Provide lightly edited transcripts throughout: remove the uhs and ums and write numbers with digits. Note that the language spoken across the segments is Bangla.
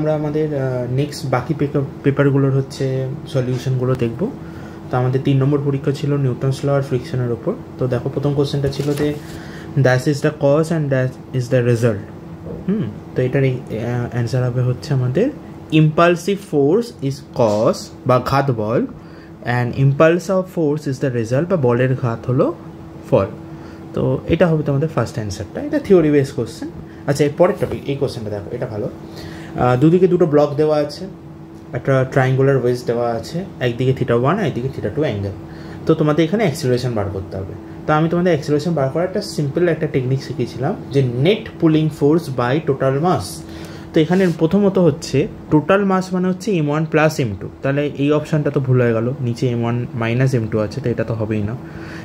আমরা আমাদের নেক্সট বাকি পেপারগুলোর হচ্ছে সলিউশনগুলো দেখব। তো আমাদের 3 নম্বর পরীক্ষা ছিল নিউটনস ল আর ফ্রিকশনের ওপর। তো দেখো প্রথম কোশ্চেনটা ছিল যে that is the cause and that is the result. তো এটার অ্যান্সার হবে হচ্ছে আমাদের ইম্পালসিভ ফোর্স ইজ কজ বা ঘাত বল, and impulse of force is the result বা বলের ঘাত হলো ফল। তো এটা হবে তোমাদের ফার্স্ট অ্যান্সারটা। এটা থিওরি বেস কোশ্চেন। আচ্ছা, এর পরের টপিক, এই কোশ্চেনটা দেখো, এটা ভালো। দুদিকে দুটো ব্লক দেওয়া আছে, একটা ট্রায়াঙ্গুলার ওয়েজ দেওয়া আছে, একদিকে θ1 একদিকে θ2 অ্যাঙ্গেল। তো তোমাদের এখানে অ্যাক্সিলারেশন বার করতে হবে। তো আমি তোমাদের অ্যাক্সিলারেশন বার করার একটা সিম্পল একটা টেকনিক শিখিয়েছিলাম যে net pulling force by total mass. তো এখানে প্রথমত হচ্ছে টোটাল মাস মানে হচ্ছে m1 প্লাস m2। তাহলে এই অপশানটা তো ভুল হয়ে গেল, নিচে m1 মাইনাস m2 আছে, তো এটা তো হবেই না।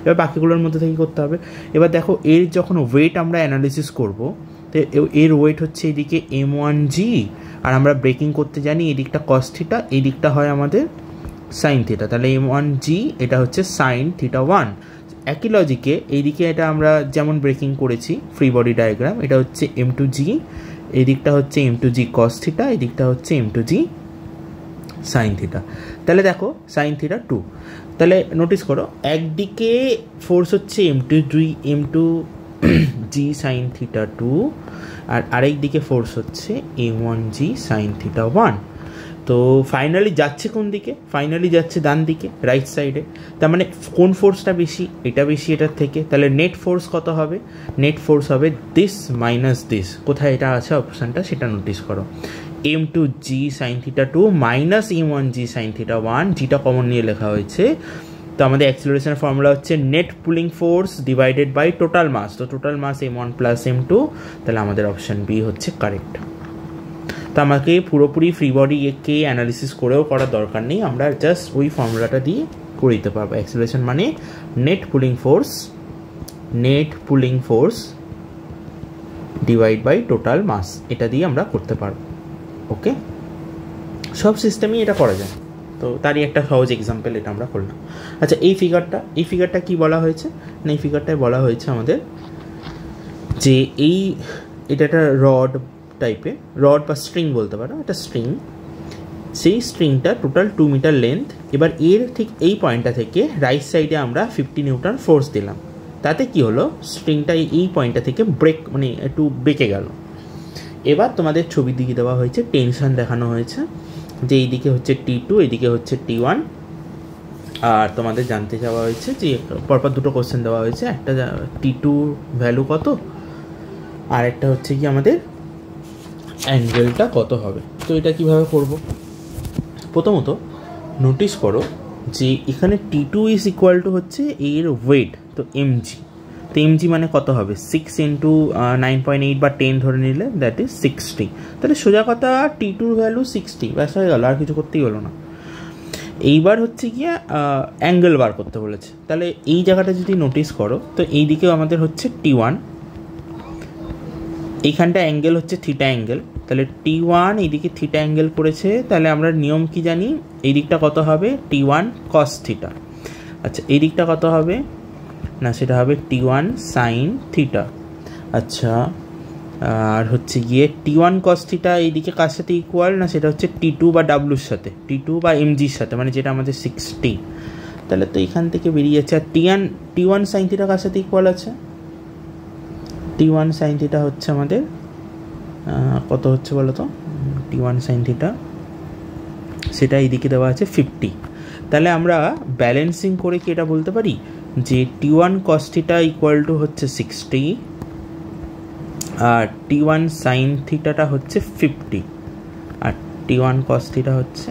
এবার বাকিগুলোর মধ্যে থেকে করতে হবে। এবার দেখো এর যখন ওয়েট আমরা অ্যানালিসিস করব, তো এর ওয়েট হচ্ছে এদিকে m1g, আর আমরা ব্রেকিং করতে জানি এদিকটা কস থিটা, এই দিকটা হয় আমাদের সাইন থিটা। তাহলে m1g এটা হচ্ছে সাইন θ1। একই লজিকে এইদিকে এটা আমরা যেমন ব্রেকিং করেছি ফ্রি বডি ডায়াগ্রাম, এটা হচ্ছে m2g, এই দিকটা হচ্ছে m2g কস থিটা, এই দিকটা হচ্ছে m2g সাইন থিটা। তাহলে দেখো সাইন থিটা 2। তাহলে নোটিস করো একদিকে ফোর্স হচ্ছে m2g সাইন থিটা 2, আর আরেক দিকে ফোর্স হচ্ছে m1g সাইন থিটা 1। তো ফাইনালি যাচ্ছে কোন দিকে? ফাইনালি যাচ্ছে ডান দিকে, রাইট সাইডে। তার মানে কোন ফোর্সটা বেশি? এটা বেশি এটার থেকে। তাহলে নেট ফোর্স কত হবে? নেট ফোর্স হবে দিস মাইনাস দিস। কোথায় এটা আছে অপশানটা সেটা নোটিস করো। m2g sine theta 2 minus m1g sine theta 1, জিটা কমন নিয়ে লেখা হয়েছে। তো আমাদের অ্যাক্সিলারেশনের ফর্মুলা হচ্ছে net pulling force divided by total mass. তো total mass m1 plus m2, তাহলে আমাদের অপশান বি হচ্ছে কারেক্ট। তো আমাকে পুরোপুরি ফ্রি বডিকে অ্যানালিসিস করেও করার দরকার নেই, আমরা জাস্ট ওই ফর্মুলাটা দিয়ে করে দিতে পারবো। অ্যাক্সিলারেশন মানে net pulling force divide by total mass, এটা দিয়ে আমরা করতে পারবো। ওকে, সব সিস্টেমই এটা করা যায়। তো তারই একটা সহজ এক্সাম্পল এটা আমরা করলাম। আচ্ছা, এই ফিগারটা কি বলা হয়েছে না, এই ফিগারটায় বলা হয়েছে আমাদের যে এটা একটা রড টাইপের, রড বা স্ট্রিং বলতে পারো, একটা স্ট্রিং। সেই স্ট্রিংটা টোটাল 2 মিটার লেন্থ। এবার এর ঠিক এই পয়েন্টটা থেকে রাইট সাইডে আমরা 50 নিউটন ফোর্স দিলাম। তাতে কি হলো, স্ট্রিংটা এই পয়েন্টটা থেকে একটু বেঁকে গেল। এবার তোমাদের ছবির দিকে দেওয়া হয়েছে, টেনশন দেখানো হয়েছে যে এইদিকে হচ্ছে T2, এইদিকে হচ্ছে T1। আর তোমাদের জানতে চাওয়া হয়েছে যে পরপর দুটো কোশ্চেন দেওয়া হয়েছে, একটা T2 ভ্যালু কত, আর একটা হচ্ছে কি আমাদের অ্যাঙ্গেলটা কত হবে। তো এটা কিভাবে করব? প্রথমত নোটিস করো যে এখানে T2 ইজ ইকুয়াল টু হচ্ছে এর ওয়েট, তো mg। তো mg মানে কত হবে? 6 ইন্টু 9.8 বা 10 ধরে নিলে, দ্যাট ইজ 60। তাহলে সোজা কথা T2 ভ্যালু 60, ব্যাস হয়ে গেল, আর কিছু করতেই হলো না। এইবার হচ্ছে গিয়ে অ্যাঙ্গেল বার করতে বলেছে। তাহলে এই জায়গাটা যদি নোটিস করো, তো এই দিকেও আমাদের হচ্ছে T1, এইখানটা অ্যাঙ্গেল হচ্ছে থিটা অ্যাঙ্গেল। তাহলে T1 এইদিকে থিটা অ্যাঙ্গেল করেছে, তাহলে আমরা নিয়ম কি জানি, এই দিকটা কত হবে? T1 cos theta. আচ্ছা, এই দিকটা কত হবে না, সেটা হবে T1 সাইন থিটা। আচ্ছা, আর হচ্ছে গিয়ে T1 কস থিটা এইদিকে কার সাথে ইকুয়াল না, সেটা হচ্ছে T2 বা ডাব্লুর সাথে, T2 বা mgর সাথে, মানে যেটা আমাদের 60। তাহলে তো এখান থেকে বেরিয়ে যাচ্ছে। আর T1 সাইন থিটা কার সাথে ইকুয়াল আছে? T1 সাইন থিটা হচ্ছে আমাদের কত হচ্ছে বলো তো? T1 সাইন থিটা সেটা এইদিকে দেওয়া আছে 50। তাহলে আমরা ব্যালেন্সিং করে কি এটা বলতে পারি যে T1 cos theta equal to হচ্ছে 60, আর T1 সাইন থিটাটা হচ্ছে 50, আর T1 কস থিটা হচ্ছে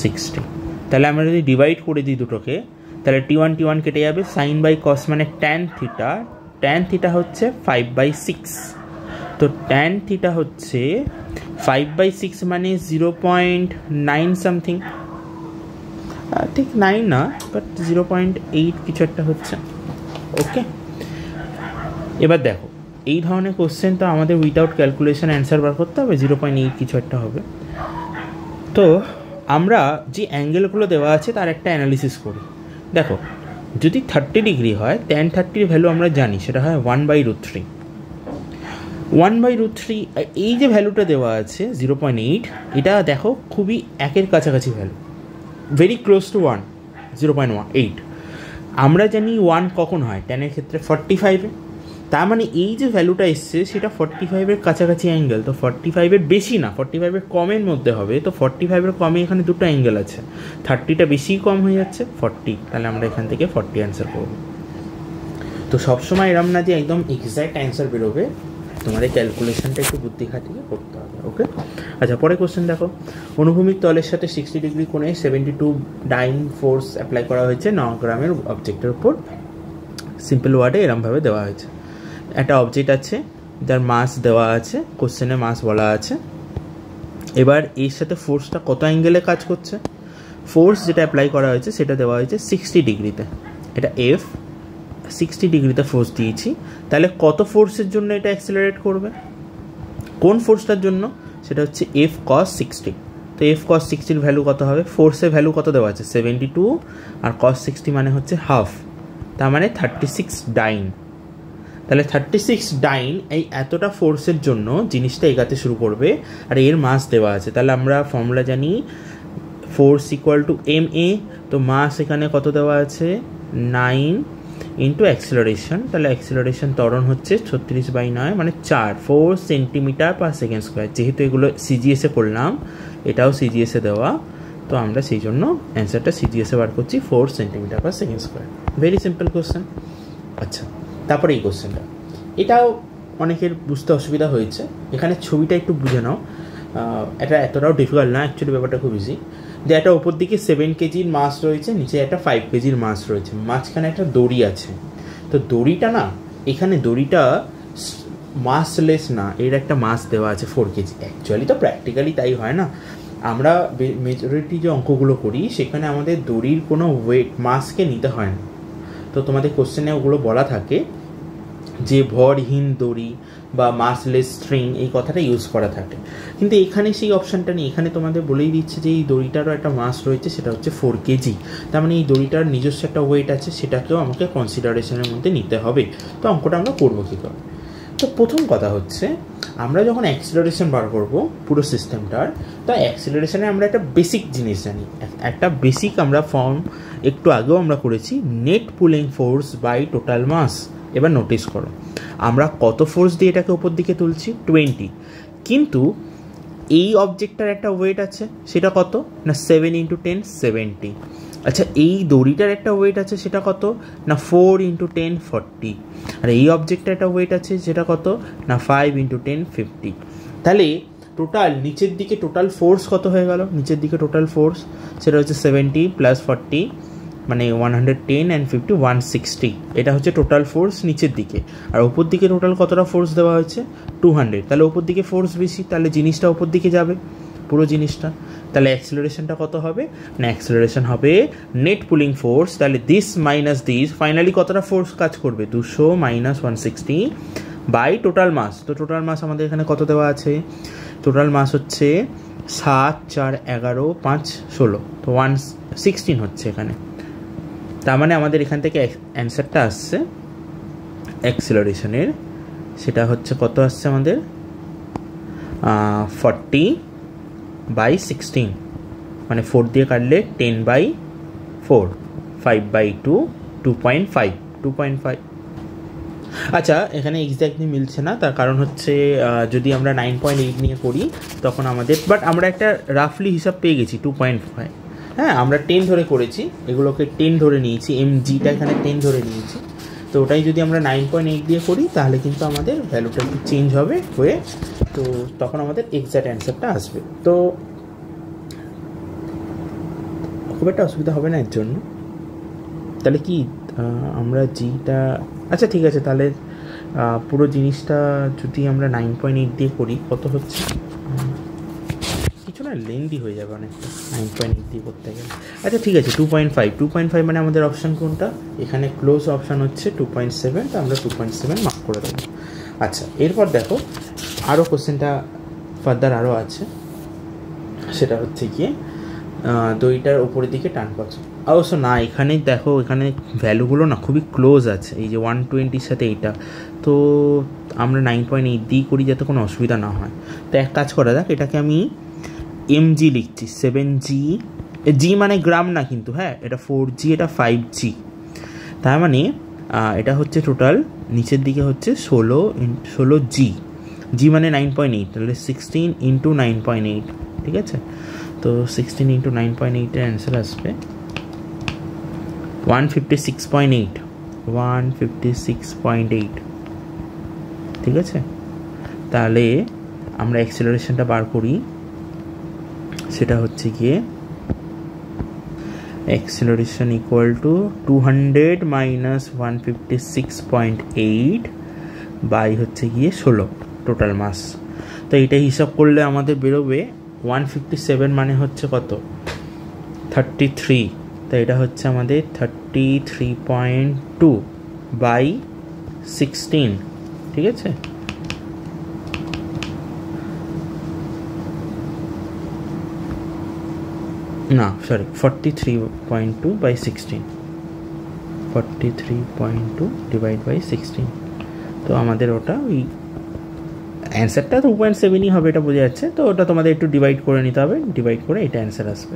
60। তাহলে আমরা যদি ডিভাইড করে দিই দুটোকে, তাহলে T1 কেটে যাবে, সাইন বাই কস মানে ট্যান থিটা হচ্ছে 5/6। তো ট্যান থিটা হচ্ছে 5/6 মানে 0.9 সামথিং, ঠিক 9 না, বাট 0.8 কিছু একটা হচ্ছে। ওকে, এবার দেখো এই ধরনের কোশ্চেন তো আমাদের উইদাউট ক্যালকুলেশন অ্যান্সার বার করতে হবে, 0.8 কিছু একটা হবে। তো আমরা যে অ্যাঙ্গেলগুলো দেওয়া আছে তার একটা অ্যানালিসিস করি। দেখো যদি 30 ডিগ্রি হয়, tan 30 ভ্যালু আমরা জানি, সেটা হয় 1/√3। 1/√3 এই যে ভ্যালুটা দেওয়া আছে 0.8, এটা দেখো খুবই একের কাছাকাছি ভ্যালু, ভেরি ক্লোজ টু 1, 0.8। আমরা জানি 1 কখন হয়, ট্যানের ক্ষেত্রে 45-এ, তার মানে এই যে ভ্যালুটা এসছে সেটা 45-এর কাছাকাছি অ্যাঙ্গেল, তো 45-এর বেশি না, 45-এর কমের মধ্যে হবে। তো 45-এর কমে এখানে দুটো অ্যাঙ্গেল আছে, 30টা বেশি কম হয়ে যাচ্ছে 40, তাহলে আমরা এখান থেকে 40 অ্যান্সার করবো। তো সবসময় এরম না যে একদম এক্স্যাক্ট অ্যান্সার বেরোবে, তোমাদের ক্যালকুলেশনটা একটু বুদ্ধি খাটিয়ে করতে হবে। ওকে, আচ্ছা পরে কোশ্চেন দেখো, অনুভূমিক তলের সাথে 60 ডিগ্রি কোণে 72 ডাইন ফোর্স অ্যাপ্লাই করা হয়েছে 9 গ্রামের অবজেক্টের উপর। সিম্পল ওয়ার্ডে এরমভাবে দেওয়া হয়েছে, একটা অবজেক্ট আছে যার মাস দেওয়া আছে, কোশ্চেনে মাস বলা আছে। এবার এর সাথে ফোর্সটা কত অ্যাঙ্গেলে কাজ করছে, ফোর্স যেটা অ্যাপ্লাই করা হয়েছে সেটা দেওয়া হয়েছে 60 ডিগ্রিতে, এটা এফ, 60 ডিগ্রিতে ফোর্স দিয়েছি, তাহলে কত ফোর্সের জন্য এটা অ্যাক্সেলারেট করবে, কোন ফোর্সটার জন্য, সেটা হচ্ছে এফ কস 60। তো এফ কস 60-র ভ্যালু কত হবে, ফোর্সের ভ্যালু কত দেওয়া আছে 72, আর কস 60 মানে হচ্ছে হাফ, তার মানে 36 ডাইন। তাহলে 36 ডাইন এই এতটা ফোর্সের জন্য জিনিসটা এগাতে শুরু করবে, আর এর মাস দেওয়া আছে। তাহলে আমরা ফর্মুলা জানি force equal to M A, তো মাস এখানে কত দেওয়া আছে 9 ইন্টু অ্যাক্সেলারেশন, তাহলে অ্যাক্সেলারেশন ত্বরণ হচ্ছে 36/9 মানে 4 সেন্টিমিটার পার সেকেন্ড স্কোয়ার। যেহেতু এগুলো সিজিএসে করলাম, এটাও সিজিএসে দেওয়া, তো আমরা সেই জন্য অ্যান্সারটা সিজিএসে বার করছি 4 centimetre per second square. Very simple question. আচ্ছা, তারপরে এই কোশ্চেনটা, এটাও অনেকের বুঝতে অসুবিধা হয়েছে, এখানে ছবিটা একটু বুঝে নাও, এটা এতটাও ডিফিকাল্ট না, অ্যাকচুয়ালি ব্যাপারটা খুব ইজি। যে একটা ওপর দিকে 7 কেজির মাস রয়েছে, নিচে একটা 5 কেজির মাস রয়েছে, মাঝখানে একটা দড়ি আছে। তো দড়িটা না, এখানে দড়িটা মাসলেস না, এর একটা মাস দেওয়া আছে 4 কেজি। অ্যাকচুয়ালি তো প্র্যাকটিক্যালি তাই হয় না, আমরা মেজরিটি যে অঙ্কগুলো করি সেখানে আমাদের দড়ির কোনো ওয়েট মাসকে নিতে হয় না। তো তোমাদের কোশ্চেনে ওগুলো বলা থাকে যে ভরহীন দড়ি বা মাসলেস স্ট্রিং, এই কথাটা ইউজ করা থাকে, কিন্তু এখানে সেই অপশানটা নেই। এখানে তোমাদের বলেই দিচ্ছে যে এই দড়িটারও একটা মাস রয়েছে, সেটা হচ্ছে 4 কেজি। তার মানে এই দড়িটার নিজস্ব একটা ওয়েট আছে, সেটাকেও আমাকে কনসিডারেশনের মধ্যে নিতে হবে। তো অঙ্কটা আমরা করবো কী করে? তো প্রথম কথা হচ্ছে, আমরা যখন অ্যাক্সিলারেশন বার করবো পুরো সিস্টেমটার, তো অ্যাক্সিলারেশনে আমরা একটা বেসিক জিনিস জানি, একটা বেসিক আমরা ফর্ম একটু আগেও আমরা করেছি, net pulling force by total mass. এবার নোটিস করো, আমরা কত ফোর্স দিয়ে এটাকে ওপর দিকে তুলছি 20, কিন্তু এই অবজেক্টটার একটা ওয়েট আছে, সেটা কত না 7 × 10 70। আচ্ছা, এই দড়িটার একটা ওয়েট আছে, সেটা কত না 4 × 10 40, আর এই অবজেক্টটার একটা ওয়েট আছে যেটা কত না 5 × 10 50। তাহলে টোটাল নিচের দিকে টোটাল ফোর্স কত হয়ে গেল, নিচের দিকে টোটাল ফোর্স সেটা হচ্ছে 70 + 40 মানে 110 and 50 160, এটা হচ্ছে টোটাল ফোর্স নিচের দিকে। আর ওপর দিকে টোটাল কতটা ফোর্স দেওয়া হয়েছে 200, তাহলে ওপর দিকে ফোর্স বেশি, তাহলে জিনিসটা ওপর দিকে যাবে পুরো জিনিসটা। তাহলে অ্যাক্সেলারেশনটা কত হবে না, অ্যাক্সেলারেশন হবে নেট পুলিং ফোর্স, তাহলে দিস মাইনাস দিস, ফাইনালি কতটা ফোর্স কাজ করবে 200 - 160 বাই টোটাল মাস। তো টোটাল মাস আমাদের এখানে কত দেওয়া আছে, টোটাল মাস হচ্ছে 7 4 11 5 16, তো 116 হচ্ছে এখানে। তার মানে আমাদের এখান থেকে অ্যান্সারটা আসছে অ্যাক্সেলারেশনের, সেটা হচ্ছে কত আসছে আমাদের 40/16, মানে 4 দিয়ে কাটলে 10/4, 5/2 2.5। আচ্ছা, এখানে এক্স্যাক্টলি মিলছে না, তার কারণ হচ্ছে যদি আমরা 9.8 নিয়ে করি তখন আমাদের, বাট আমরা একটা রাফলি হিসাব পেয়ে গেছি 2.5। হ্যাঁ, আমরা 10 ধরে করেছি, এগুলোকে 10 ধরে নিয়েছি, mgটা এখানে 10 ধরে নিয়েছি। তো ওটাই যদি আমরা 9.8 দিয়ে করি তাহলে কিন্তু আমাদের ভ্যালুটা একটু চেঞ্জ হবে হয়ে, তো তখন আমাদের এক্স্যাক্ট অ্যান্সারটা আসবে। তো খুব একটা অসুবিধা হবে না এর জন্য। তাহলে কি আমরা জিটা, আচ্ছা ঠিক আছে, তাহলে পুরো জিনিসটা যদি আমরা 9.8 দিয়ে করি কত হচ্ছে, কিছু না লেন্দি হয়ে যাবে অনেকটা 9.8 দিয়ে করতে গেলে। আচ্ছা ঠিক আছে, 2.5 মানে আমাদের অপশান কোনটা, এখানে ক্লোজ অপশান হচ্ছে 2.7, তো আমরা 2.7 মার্ক করে দেবো। আচ্ছা, এরপর দেখো আরও কোশ্চেনটা ফার্দার আরও আছে, সেটা হচ্ছে গিয়ে দইটার উপরের দিকে টান পাচ্ছ। অবশ্য না, এখানে দেখো এখানে ভ্যালুগুলো না খুবই ক্লোজ আছে, এই যে 120 সাথে এইটা, তো আমরা 9.8 দিয়েই করি যাতে কোনো অসুবিধা না হয়। তো এক কাজ করা যাক, এটাকে আমি mg লিখছি, 7g, জি মানে গ্রাম না কিন্তু, হ্যাঁ এটা 4g, এটা 5g, তার মানে এটা হচ্ছে টোটাল নিচের দিকে হচ্ছে 16g, জি মানে 9.8, তাহলে 16 ইন্টু 9.8, ঠিক আছে? তো 16 ইন্টু 9.8 এর অ্যান্সার আসবে 156.8, ঠিক আছে? তাহলে আমরা অ্যাক্সেলারেশনটা বার করি, সেটা হচ্ছে গিয়ে acceleration equal to 200 minus 156.8 by হচ্ছে গিয়ে 16 টোটাল মাস। তো এইটা হিসাব করলে আমাদের বেরোবে 157 মানে হচ্ছে কত, 33, তো এটা হচ্ছে আমাদের 33.2 বাই 16, ঠিক আছে? না সরি, 43.2 বাই 16, 43.2 ডিভাইড বাই 16, তো আমাদের ওটা ওই অ্যান্সারটা 2.7ই হবে, এটা বোঝা যাচ্ছে। তো ওটা তোমাদের একটু ডিভাইড করে নিতে হবে, ডিভাইড করে এটা অ্যান্সার আসবে।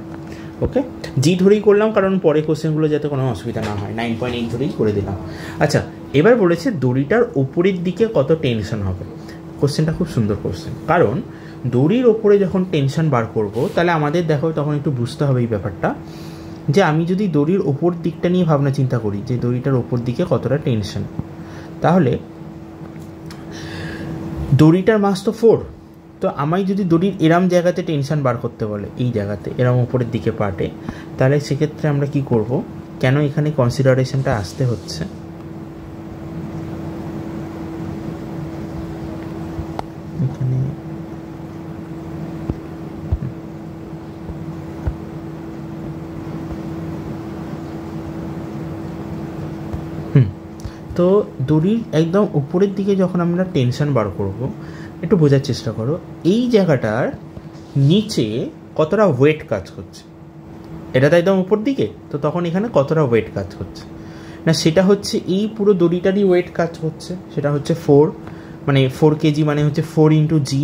ওকে, জি ধরেই করলাম কারণ পরে কোশ্চেনগুলো যাতে কোনো অসুবিধা না হয়, 9.8 ধরেই করে দিলাম। আচ্ছা, এবার বলেছে দড়িটার ওপরের দিকে কত টেনশন হবে। কোশ্চেনটা খুব সুন্দর কোশ্চেন, কারণ দড়ির ওপরে যখন টেনশন বার করব তাহলে আমাদের দেখো তখন একটু বুঝতে হবে এই ব্যাপারটা, যে আমি যদি দড়ির ওপর দিকটা নিয়ে ভাবনা চিন্তা করি যে দড়িটার ওপর দিকে কতটা টেনশন, তাহলে দড়িটার মাস তো 4, তো আমায় যদি দড়ির এরম জায়গাতে টেনশন বার করতে বলে, এই জায়গাতে এরম উপরের দিকে পার্টে, তাহলে সেক্ষেত্রে আমরা কি করব, কেন এখানে কনসিডারেশনটা আসতে হচ্ছে, এখানে তো দড়ির একদম উপরের দিকে যখন আমরা টেনশন বার করব, একটু বোঝার চেষ্টা করো এই জায়গাটার নিচে কতটা ওয়েট কাজ করছে, এটা তো একদম উপর দিকে, তো তখন এখানে কতটা ওয়েট কাজ করছে না, সেটা হচ্ছে এই পুরো দড়িটারই ওয়েট কাজ করছে, সেটা হচ্ছে 4, মানে 4 কেজি মানে হচ্ছে 4 ইন্টু জি,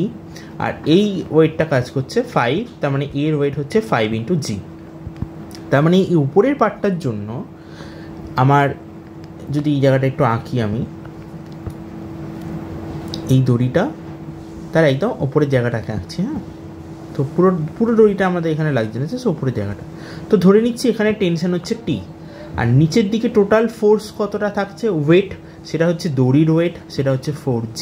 আর এই ওয়েটটা কাজ করছে 5, তার মানে এর ওয়েট হচ্ছে 5 ইন্টু জি। তার মানে এই উপরের পার্টটার জন্য আমার যদি এই জায়গাটা একটু আঁকি, আমি এই দড়িটা তার একদম ওপরের জায়গাটাকে আঁকছি, হ্যাঁ, তো পুরো দড়িটা আমাদের এখানে লাগছে না, সে ওপরের জায়গাটা। তো ধরে নিচ্ছি এখানে টেনশন হচ্ছে টি, আর নিচের দিকে টোটাল ফোর্স কতটা থাকছে, ওয়েট, সেটা হচ্ছে দড়ির ওয়েট, সেটা হচ্ছে 4g,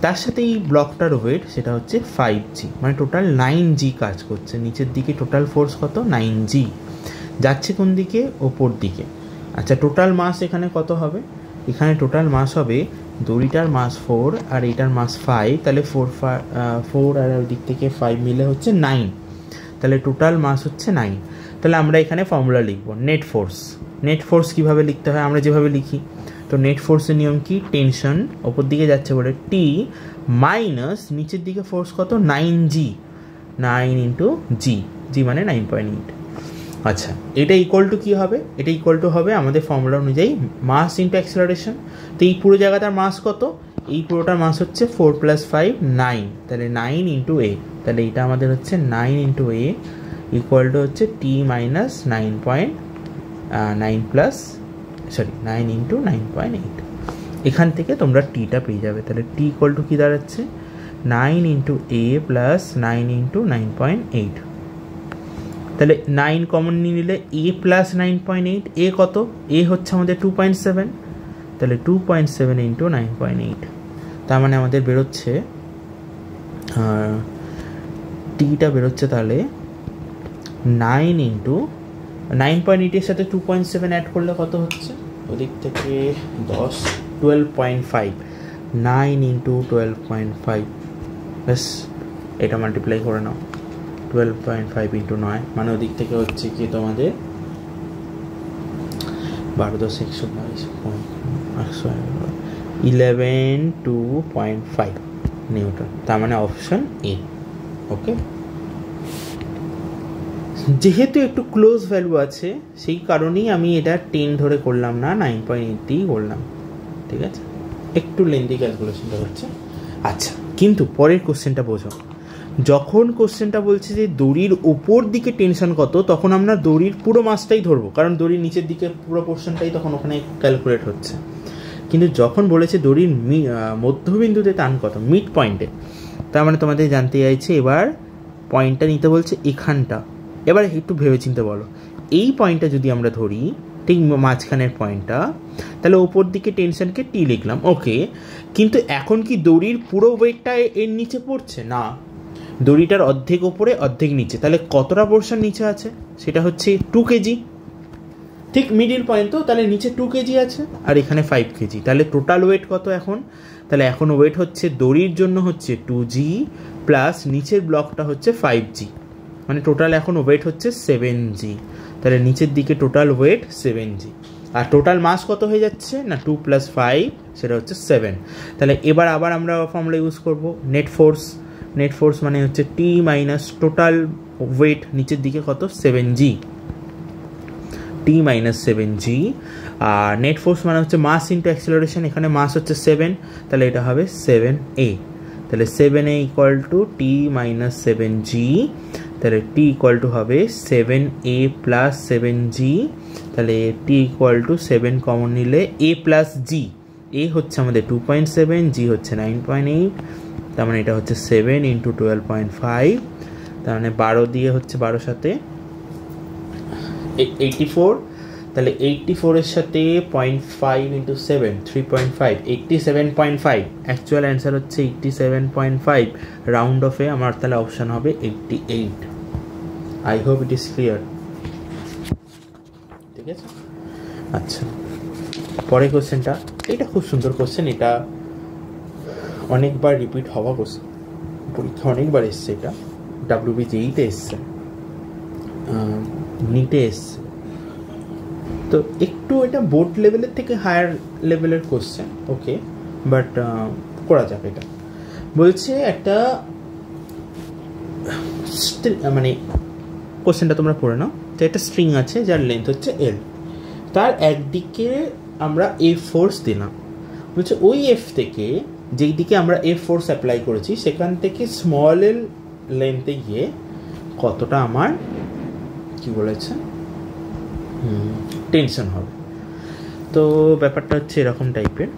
তার সাথে এই ব্লকটার ওয়েট সেটা হচ্ছে 5g, মানে টোটাল 9g কাজ করছে। নিচের দিকে টোটাল ফোর্স কত, 9g, যাচ্ছে কোন দিকে, ওপর দিকে। আচ্ছা, টোটাল মাস এখানে কত হবে, এখানে টোটাল মাস হবে দড়িটার মাস 4 আর এইটার মাস 5, তাহলে 4 আর ওই দিক থেকে 5 মিলে হচ্ছে 9, তাহলে টোটাল মাস হচ্ছে 9। তাহলে আমরা এখানে ফর্মুলা লিখব নেট ফোর্স। নেট ফোর্স কীভাবে লিখতে হয়, আমরা যেভাবে লিখি, তো নেট ফোর্সের নিয়ম কি, টেনশন ওপর দিকে যাচ্ছে বলে টি মাইনাস নিচের দিকে ফোর্স কত, 9g, 9 ইন্টু জি, জি মানে 9.8। আচ্ছা, এটা ইকুয়াল টু কী হবে, এটা ইকুয়াল টু হবে আমাদের ফর্মুলা অনুযায়ী মাস ইন্টু অ্যাক্সেলারেশন। তো এই পুরো জায়গাটার মাস কত, এই পুরোটার মাস হচ্ছে 4 + 5 9, তাহলে 9 ইন্টু এ, তাহলে এইটা আমাদের হচ্ছে 9 ইন্টু এ ইকুয়াল টু হচ্ছে টি মাইনাস 9 ইন্টু 9.8। এখান থেকে তোমরা টিটা পেয়ে যাবে, তাহলে টি ইকুয়াল টু কী দাঁড়াচ্ছে, 9 ইন্টু এ প্লাস 9 ইন্টু 9.8। তাহলে 9 কমন নিয়ে নিলে এ প্লাস 9.8, এ কত, এ হচ্ছে আমাদের 2.7, তাহলে 2.7 ইন্টু 9.8, তার মানে আমাদের বেরোচ্ছে টিটা বেরোচ্ছে তাহলে 9 ইন্টু 9.8 সাথে 2.7 অ্যাড করলে কত হচ্ছে, ওদিক থেকে 10, 12.5, 9 ইন্টু 12.5, ব্যাস এটা মাল্টিপ্লাই করে নাও, 12.5 ইন্টু 9 মানে ওদিক থেকে হচ্ছে কি তোমাদের 12 × 11.2.5 নিউটন, তার মানে অপশন এ। ওকে, যেহেতু একটু ক্লোজ ভ্যালু আছে সেই কারণেই আমি এটা 10 ধরে করলাম না, 9.8 করলাম। ঠিক আছে, একটু লেন্দি ক্যালকুলেশনটা হচ্ছে। আচ্ছা, কিন্তু পরের কোশ্চেনটা বোঝো। যখন কোশ্চেনটা বলছে যে দড়ির উপর দিকে টেনশন কত, তখন আমরা দড়ির পুরো মাসটাই ধরবো, কারণ দড়ির নিচের দিকে পুরো পোর্শনটাই তখন ওখানে ক্যালকুলেট হচ্ছে। কিন্তু যখন বলেছে দড়ির মধ্যবিন্দুতে টান কত, মিড পয়েন্টে, তার মানে তোমাদের জানতে চাইছে এবার পয়েন্টটা নিতে বলছে এখানটা। এবার একটু ভেবেচিন্তে বলো, এই পয়েন্টটা যদি আমরা ধরি, ঠিক মাঝখানের পয়েন্টটা, তাহলে ওপর দিকে টেনশনকে টি লিখলাম, ওকে। কিন্তু এখন কি দড়ির পুরো ওয়েটটা এর নিচে পড়ছে? না, দড়িটার অর্ধেক ওপরে অর্ধেক নিচে। তাহলে কতটা পোর্শন নিচে আছে? সেটা হচ্ছে 2 কেজি। ঠিক মিডিল পয়েন্ট তো, তাহলে নিচে 2 কেজি আছে আর এখানে 5 কেজি। তাহলে টোটাল ওয়েট কত এখন? তাহলে এখন ওয়েট হচ্ছে দড়ির জন্য হচ্ছে 2G প্লাস নিচের ব্লকটা হচ্ছে 5G, মানে টোটাল এখন ওয়েট হচ্ছে 7G। তাহলে নিচের দিকে টোটাল ওয়েট 7G। আর টোটাল মাস কত হয়ে যাচ্ছে না, 2 + 5, সেটা হচ্ছে 7। তাহলে এবার আবার আমরা ফর্মুলা ইউজ করব, নেট ফোর্স। নেট ফোর্স মানে হচ্ছে T মাইনাস টোটাল ওয়েট নিচের দিকে কত, 7G, T মাইনাস 7G। আর নেট ফোর্স মানে হচ্ছে মাস ইন্টু অ্যাক্সেলারেশন, এখানে মাস হচ্ছে 7, তাহলে এটা হবে 7A। তাহলে 7A equal to T minus 7G, তাহলে T ইকুয়াল টু হবে 7A প্লাস 7G। তাহলে T ইকুয়াল টু 7 কমন নিলে A প্লাস G, A হচ্ছে আমাদের 2.7, G হচ্ছে 9.8, তার মানে এটা হচ্ছে 7 ইন্টু 12.5, তার মানে 12 দিয়ে হচ্ছে 12 সাথে 84। তাহলে 84 এর সাথে 0.5 ইন্টু 7, 3.5, 87.5। অ্যাকচুয়াল অ্যান্সার হচ্ছে 87.5। রাউন্ড অফে আমার তাহলে অপশান হবে 88। I hope it is clear. ঠিক আছে, আচ্ছা পরের কোশ্চেনটা, এটা খুব সুন্দর কোশ্চেন, এটা অনেকবার রিপিট হওয়া কোশ্চেন, পরীক্ষা অনেকবার এসছে, এটা WBJEতে এসছে, নিটে এসছে। তো একটু এটা বোর্ড লেভেলের থেকে হায়ার লেভেলের কোশ্চেন, ওকে, বাট করা যাবে। এটা বলছে একটা মানে কোশ্চেনটা তোমরা পড়ে নাও। তো একটা স্ট্রিং আছে যার লেন্থ হচ্ছে L, তার একদিকে আমরা F ফোর্স দিলাম। বলছে ওই F থেকে, যেই দিকে আমরা F ফোর্স অ্যাপ্লাই করেছি, সেখান থেকে স্মল l লেন্থে গিয়ে কতটা আমার কি বলেছে টেনশন হবে। তো ব্যাপারটা হচ্ছে এরকম টাইপের,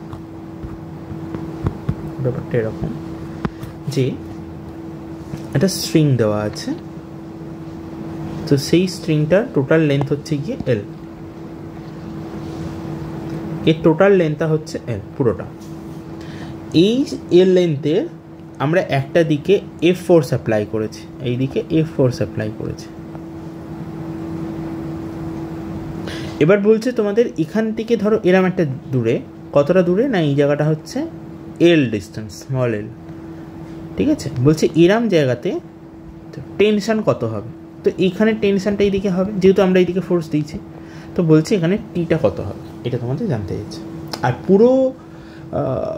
ব্যাপারটা এরকম যে একটা স্ট্রিং দেওয়া আছে, তো সেই স্ট্রিংটার টোটাল লেন্থ হচ্ছে গিয়ে L, এর টোটাল লেন্থটা হচ্ছে L পুরোটা। এই L লেন্থের আমরা একটা দিকে F ফোর্স অ্যাপ্লাই করেছি, এই দিকে F ফোর্স অ্যাপ্লাই করেছি। এবার বলছে তোমাদের এখান থেকে ধরো এরম একটা দূরে, কতটা দূরে না, এই জায়গাটা হচ্ছে L ডিস্টেন্স, স্মল l, ঠিক আছে। বলছে এরম জায়গাতে টেনশন কত হবে, তো এইখানে টেনশনটা এইদিকে হবে, যেহেতু আমরা এইদিকে ফোর্স দিয়েছি। তো বলছে এখানে টিটা কত হবে, এটা তোমাদের জানতে চাইছে। আর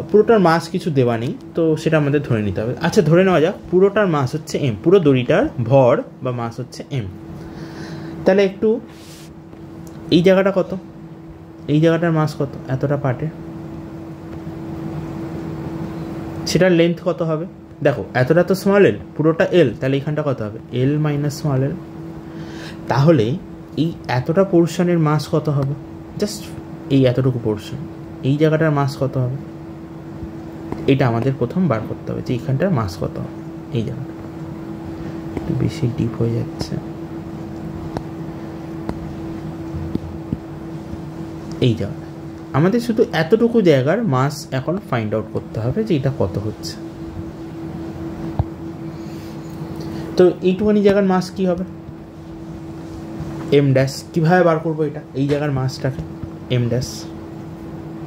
পুরোটার মাস কিছু দেওয়া নেই, তো সেটা আমাদের ধরে নিতে হবে। আচ্ছা ধরে নেওয়া যাক পুরোটার মাস হচ্ছে M, পুরো দড়িটার ভর বা মাস হচ্ছে M। তাহলে একটু এই জায়গাটা কত, এই জায়গাটার মাস কত, এতটা পার্টে, সেটার লেন্থ কত হবে। দেখো এতটা তো স্মল l, পুরোটা L, তাহলে এখানটা কত হবে, L মাইনাস স্মল l। তাহলে এই এতটা পোর্শনের মাস কত হবে, জাস্ট এই এতটুকু পোর্শন, এই জায়গাটার মাস কত হবে, এটা আমাদের প্রথম বার করতে হবে যে এইখানটার মাস কত হবে। এই জায়গাটা একটু বেশি ডিপ হয়ে যাচ্ছে, এই জায়গাটা আমাদের শুধু এতটুকু জায়গার মাস এখন ফাইন্ড আউট করতে হবে যে এটা কত হচ্ছে। তো এইটুখানি জায়গার মাস কি হবে, M ড্যাশ। কীভাবে বার করবো এটা, এই জায়গার মাসটাকে M ড্যাশ,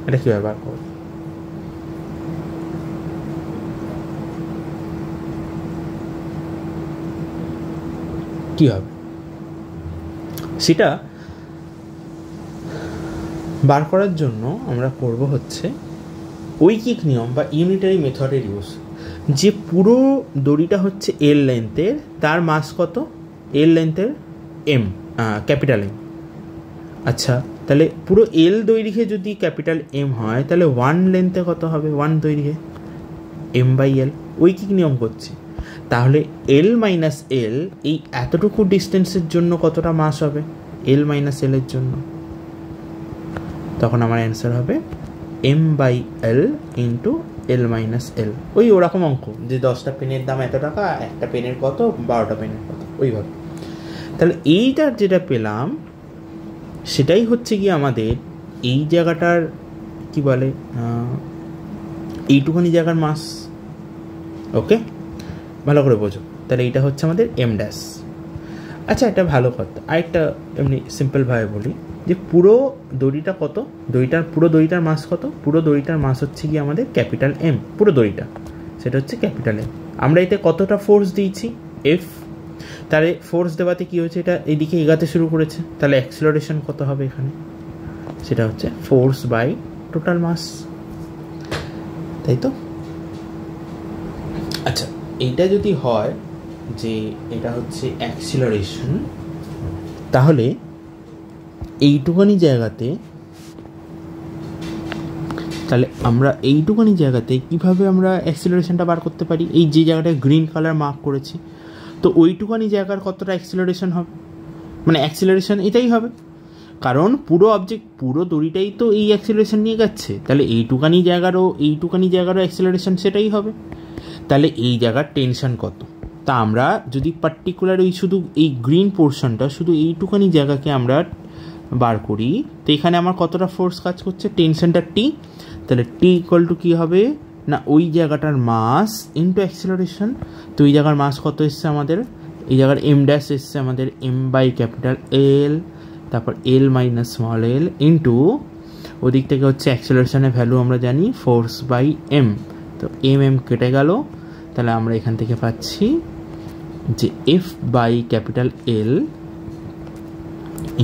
এটা কীভাবে বার করবো, কী হবে সেটা বার করার জন্য আমরা করব হচ্ছে ঐকিক নিয়ম বা ইউনিটারি মেথডের ইউজ। যে পুরো দড়িটা হচ্ছে L লেন্থের, তার মাস কত, L লেন্থের এম, ক্যাপিটাল এম। আচ্ছা, তাহলে পুরো এল দৈর্ঘ্যে যদি ক্যাপিটাল এম হয় তাহলে 1 লেন্থে কত হবে? 1 দৈর্ঘ্যে এম বাই এল। ওই কী নিয়ম করছে? তাহলে এল মাইনাস এল, এই এতটুকু ডিস্টেন্সের জন্য কতটা মাস হবে এল মাইনাস এলের জন্য? তখন আমার অ্যান্সার হবে M by L into L minus L. ওই ওরকম অঙ্ক যে 10টা পেনের দাম এত টাকা, একটা পেনের কত, 12টা পেনের কত, ওইভাবে। তাহলে এইটার যেটা পেলাম সেটাই হচ্ছে কি আমাদের এই জায়গাটার কি বলে, এইটুখানি জায়গার মাস। ওকে, ভালো করে বোঝো। তাহলে এইটা হচ্ছে আমাদের এম ড্যাশ। আচ্ছা, একটা ভালো কথা, আরেকটা এমনি সিম্পলভাবে বলি যে পুরো দড়িটা কত, পুরো দড়িটার মাস কত? পুরো দড়িটার মাস হচ্ছে কি আমাদের ক্যাপিটাল এম, পুরো দড়িটা, সেটা হচ্ছে ক্যাপিটাল এম। আমরা এতে কতটা ফোর্স দিয়েছি? এফ। তাহলে ফোর্স দেওয়াতে কী হয়েছে? এটা এইদিকে এগাতে শুরু করেছে, তাহলে অ্যাক্সিলারেশন কত হবে এখানে? সেটা হচ্ছে ফোর্স বাই টোটাল মাস, তাই তো? আচ্ছা, এইটা যদি হয় যে এটা হচ্ছে অ্যাক্সিলারেশন, তাহলে এইটুখানি জায়গাতে, তাহলে আমরা এইটুখানি জায়গাতে কীভাবে আমরা অ্যাক্সিলারেশনটা বার করতে পারি? এই যে জায়গাটায় গ্রিন কালার মার্ক করেছি, তো ওইটুখানি জায়গার কতটা অ্যাক্সিলারেশন হবে? মানে অ্যাক্সিলারেশন এটাই হবে, কারণ পুরো অবজেক্ট, পুরো দড়িটাই তো এই অ্যাক্সিলারেশন নিয়ে যাচ্ছে, তাহলে এইটুখানি জায়গারও অ্যাক্সিলারেশন সেটাই হবে। তাহলে এই জায়গার টেনশন কত? তা আমরা যদি পার্টিকুলার ওই শুধু এই গ্রিন পোর্শনটা, শুধু এইটুখানি জায়গাকে আমরা বার করি, তো এখানে আমার কতটা ফোর্স কাজ করছে? টেনশনটা টি। তাহলে টি ইকুয়াল টু কী হবে না, ওই জায়গাটার মাস ইন্টু অ্যাক্সিলারেশন। তো এই জায়গার মাস কত এসছে আমাদের? এই জায়গার এম ড্যাশ এসছে আমাদের এম বাই ক্যাপিটাল এল, তারপর L minus small L into ওদিক থেকে হচ্ছে অ্যাক্সিলারেশনের ভ্যালু আমরা জানি ফোর্স বাই এম। তো এম কেটে গেল, তাহলে আমরা এখান থেকে পাচ্ছি যে F by capital L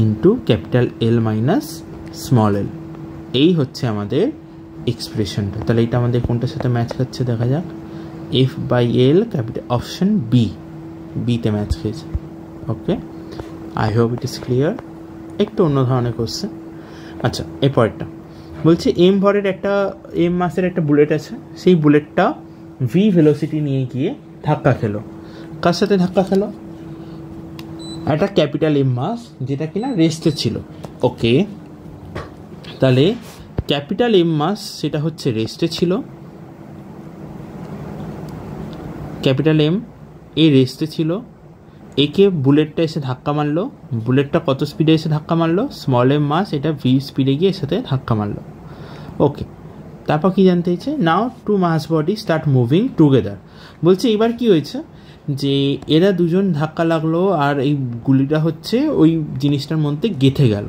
into capital L minus small L. এই হচ্ছে আমাদের এক্সপ্রেশনটা। তাহলে এটা আমাদের কোনটার সাথে ম্যাচ খাচ্ছে দেখা যাক। F by L capital, option B, বিতে ম্যাচ খেয়েছে। Okay, I hope it is clear. একটু অন্য ধরনের কোশ্চেন। আচ্ছা, এরপরটা বলছে এম ভরের একটা, এম মাসের একটা বুলেট আছে, সেই বুলেটটা ভি ভেলোসিটি নিয়ে গিয়ে ধাক্কা খেলো। কার সাথে ধাক্কা খেলো? একটা ক্যাপিটাল এম মাস, যেটা কিনা রেস্টে ছিল। ওকে, তাহলে ক্যাপিটাল এম মাস সেটা হচ্ছে রেস্টে ছিল, ক্যাপিটাল এম এই রেস্টে ছিল, একে বুলেটটা এসে ধাক্কা মারলো। বুলেটটা কত স্পিডে এসে ধাক্কা মারলো? স্মল এম মাস, এটা ভি স্পিডে গিয়ে এর সাথে ধাক্কা মারলো। ওকে, তারপর কি জানতে চাইছে? নাও টু মাস বডি স্টার্ট মুভিং টুগেদার। বলছে এবার কি হয়েছে যে এরা দুজন ধাক্কা লাগলো আর এই গুলিটা হচ্ছে ওই জিনিসটার মধ্যে গেঁথে গেল,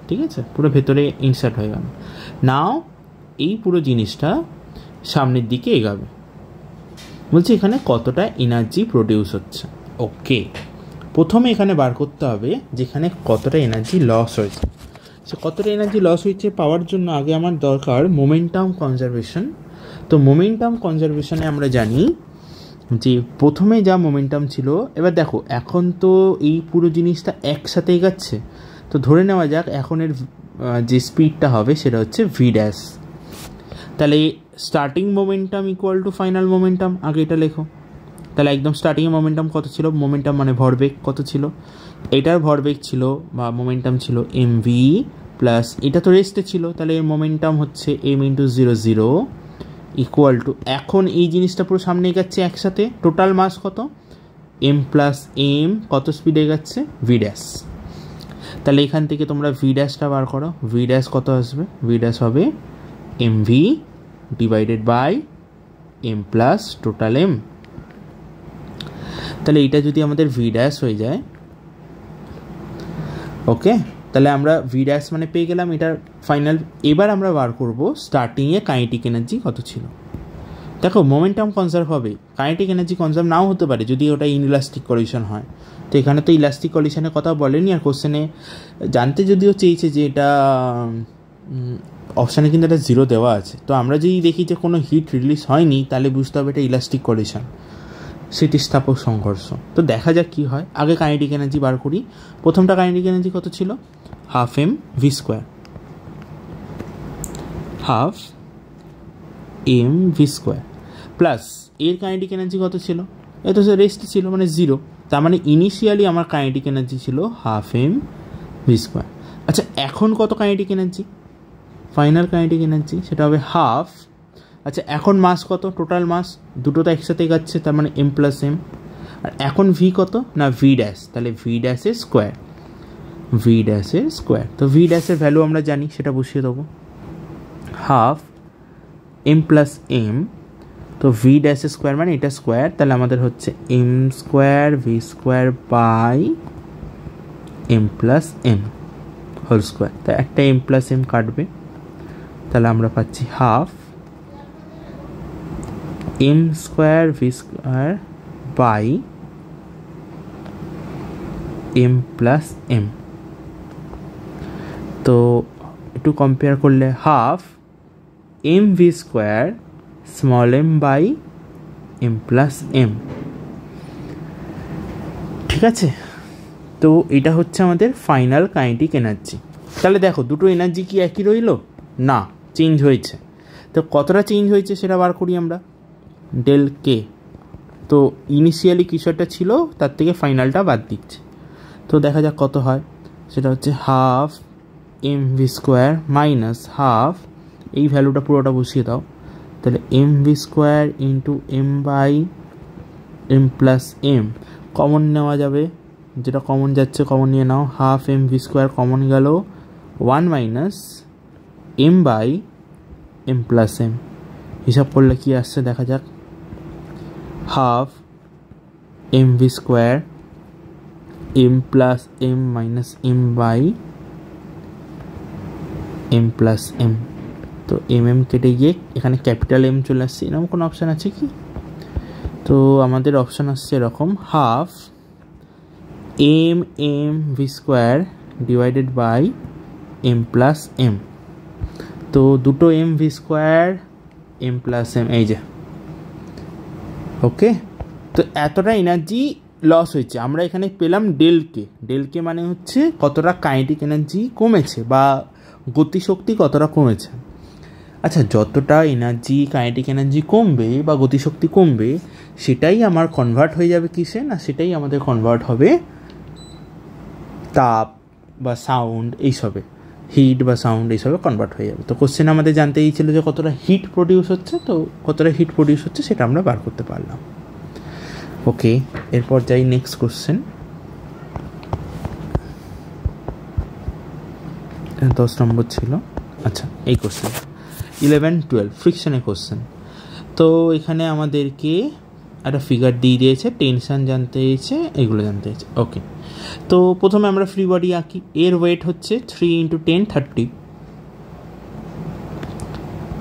ঠিক আছে, পুরো ভেতরে ইনসার্ট হয়ে গেল। নাও এই পুরো জিনিসটা সামনের দিকে এগাবে। বলছে এখানে কতটা এনার্জি প্রডিউস হচ্ছে। ওকে, প্রথমে এখানে বার করতে হবে যেখানে কতটা এনার্জি লস হয়েছে। সে কতটা এনার্জি লস হয়েছে পাওয়ার জন্য আগে আমার দরকার মোমেন্টাম কনজারভেশন। তো মোমেন্টাম কনজারভেশনে আমরা জানি যে প্রথমে যা মোমেন্টাম ছিল, এবার দেখো এখন তো এই পুরো জিনিসটা একসাথে এগাচ্ছে, তো ধরে নেওয়া যাক এখন এর যে স্পিডটা হবে সেটা হচ্ছে ভি ড্যাশ। তাহলে starting momentum equal to final momentum, আগে এটা লেখো। তাহলে একদম স্টার্টিংয়ে মোমেন্টাম কত ছিল? মোমেন্টাম মানে ভরবেগ কত ছিল? এটার ভরবেগ ছিল বা মোমেন্টাম ছিল এম ভি প্লাস, এটা তো রেস্টে ছিল, তাহলে এর মোমেন্টাম হচ্ছে এম ইন্টু 0 0 ইকুয়াল টু, এখন এই জিনিসটা পুরো সামনে এগাচ্ছে একসাথে, টোটাল মাস কত? এম প্লাস এম, কত স্পিডে এগাচ্ছে? V dash. তাহলে এখান থেকে তোমরা ভি ড্যাশটা বার করো। ভি ড্যাশ কত আসবে? ভি ড্যাশ হবে M V divided by M plus total M. তাহলে এইটা যদি আমাদের ভি ড্যাশ হয়ে যায়, ওকে, তাহলে আমরা ভি ড্যাশ মানে পেয়ে গেলাম এটার ফাইনাল। এবার আমরা বার করব স্টার্টিংয়ে কাইনেটিক এনার্জি কত ছিল। দেখো মোমেন্টাম কনজার্ভ হবে, কাইনেটিক এনার্জি কনজার্ভ নাও হতে পারে যদি ওটা ইনইলাস্টিক কলিশন হয়। তো এখানে তো ইলাস্টিক কলিশনের কথা বলেনি, আর কোশ্চেনে জানতে যদিও চেয়েছে যে এটা অপশানে কিন্তু একটা 0 দেওয়া আছে। তো আমরা যদি দেখি যে কোনো হিট রিলিজ হয়নি তাহলে বুঝতে হবে এটা ইলাস্টিক কলিশন। স্থিতিস্থাপক সংঘর্ষ। তো দেখা যাক কী হয়। আগে কাইনেটিক এনার্জি বার করি। প্রথমটা কাইনেটিক এনার্জি কত ছিল? Half M V square, half M V square plus এর কাইনেটিক এনার্জি কত ছিল? এ তো রেস্ট ছিল, মানে 0। তার মানে ইনিশিয়ালি আমার কাইনেটিক এনার্জি ছিল হাফ এম ভি স্কোয়ার। আচ্ছা, এখন কত kinetic energy? Final kinetic energy সেটা হবে হাফ। আচ্ছা, এখন মাস কত? টোটাল মাস দুটো তো একসাথে যাচ্ছে, তার মানে এম প্লাস এম। আর এখন ভি কত? না ভি ড্যাশ, তাহলে ভি ড্যাশের স্কোয়ার, ভি ড্যাশের স্কোয়ার। তো ভি ড্যাশের ভ্যালু আমরা জানি, সেটা বসিয়ে দেবো, হাফ এম প্লাস এম। তো ভি ড্যাশের স্কোয়ার মানে এটা স্কোয়ার, তাহলে আমাদের হচ্ছে M square V square by M plus M whole square. তা একটা এম প্লাস এম কাটবে, তাহলে আমরা পাচ্ছি half M square V square by M plus M. তো একটু কম্পেয়ার করলে half M V square small M by M plus M. ঠিক আছে, তো এটা হচ্ছে আমাদের ফাইনাল কাইনেটিক এনার্জি। তাহলে দেখো দুটো এনার্জি কি একই রইল? না, চেঞ্জ হয়েছে। তো কতটা চেঞ্জ হয়েছে সেটা বার করি আমরা, ডেল কে। তো ইনিশিয়ালি কিছু একটা ছিল, তার থেকে ফাইনালটা বাদ দিচ্ছে। তো দেখা যাক কত হয়। সেটা হচ্ছে half M V square minus half, এই ভ্যালুটা পুরোটা বসিয়ে দাও, তাহলে M V square into M by M plus M. Common নেওয়া যাবে, যেটা কমন যাচ্ছে কমন নিয়ে নাও, half M V square common গেল, 1 minus M by M plus M. হিসাব করলে কি আসছে দেখা যাক, half M V square M plus M minus M by M plus M. তো এম এম কেটে গিয়ে এখানে ক্যাপিটাল এম চলে আসছে। এরকম কোনো অপশান আছে কি? তো আমাদের অপশান আসছে এরকম, half M M V square divided by M plus M. তো দুটো M V square M plus M, এই যে। ওকে, তো এতটা এনার্জি লস হয়েছে। আমরা এখানে পেলাম ডেল কে। ডেল কে মানে হচ্ছে কতটা কাইনেটিক এনার্জি কমেছে বা গতিশক্তি কতটা কমেছে। আচ্ছা, যতটা এনার্জি কাইনেটিক এনার্জি কমবে বা গতিশক্তি কমবে, সেটাই আমার কনভার্ট হয়ে যাবে কিসে? না সেটাই আমাদের কনভার্ট হবে তাপ বা সাউন্ড এইসবে, হিট বা সাউন্ড এইসবে কনভার্ট হয়ে যাবে। তো কোশ্চেন আমাদের জানতে ছিল যে কতটা হিট প্রডিউস হচ্ছে, তো কতটা হিট প্রডিউস হচ্ছে সেটা আমরা বার করতে পারলাম। ওকে, এরপর যাই নেক্সট কোশ্চেন। 10 নম্বর ছিল। আচ্ছা, এই কোশ্চেন 11-12 ফ্রিকশনের কোশ্চেন। তো এখানে আমাদেরকে একটা ফিগার দিয়ে দিয়েছে, টেনশন জানতে চেয়েছে, এগুলো জানতে চেয়েছে। ওকে, তো প্রথমে আমরা ফ্রি বডি আঁকি। এর ওয়েট হচ্ছে 3 × 10 30,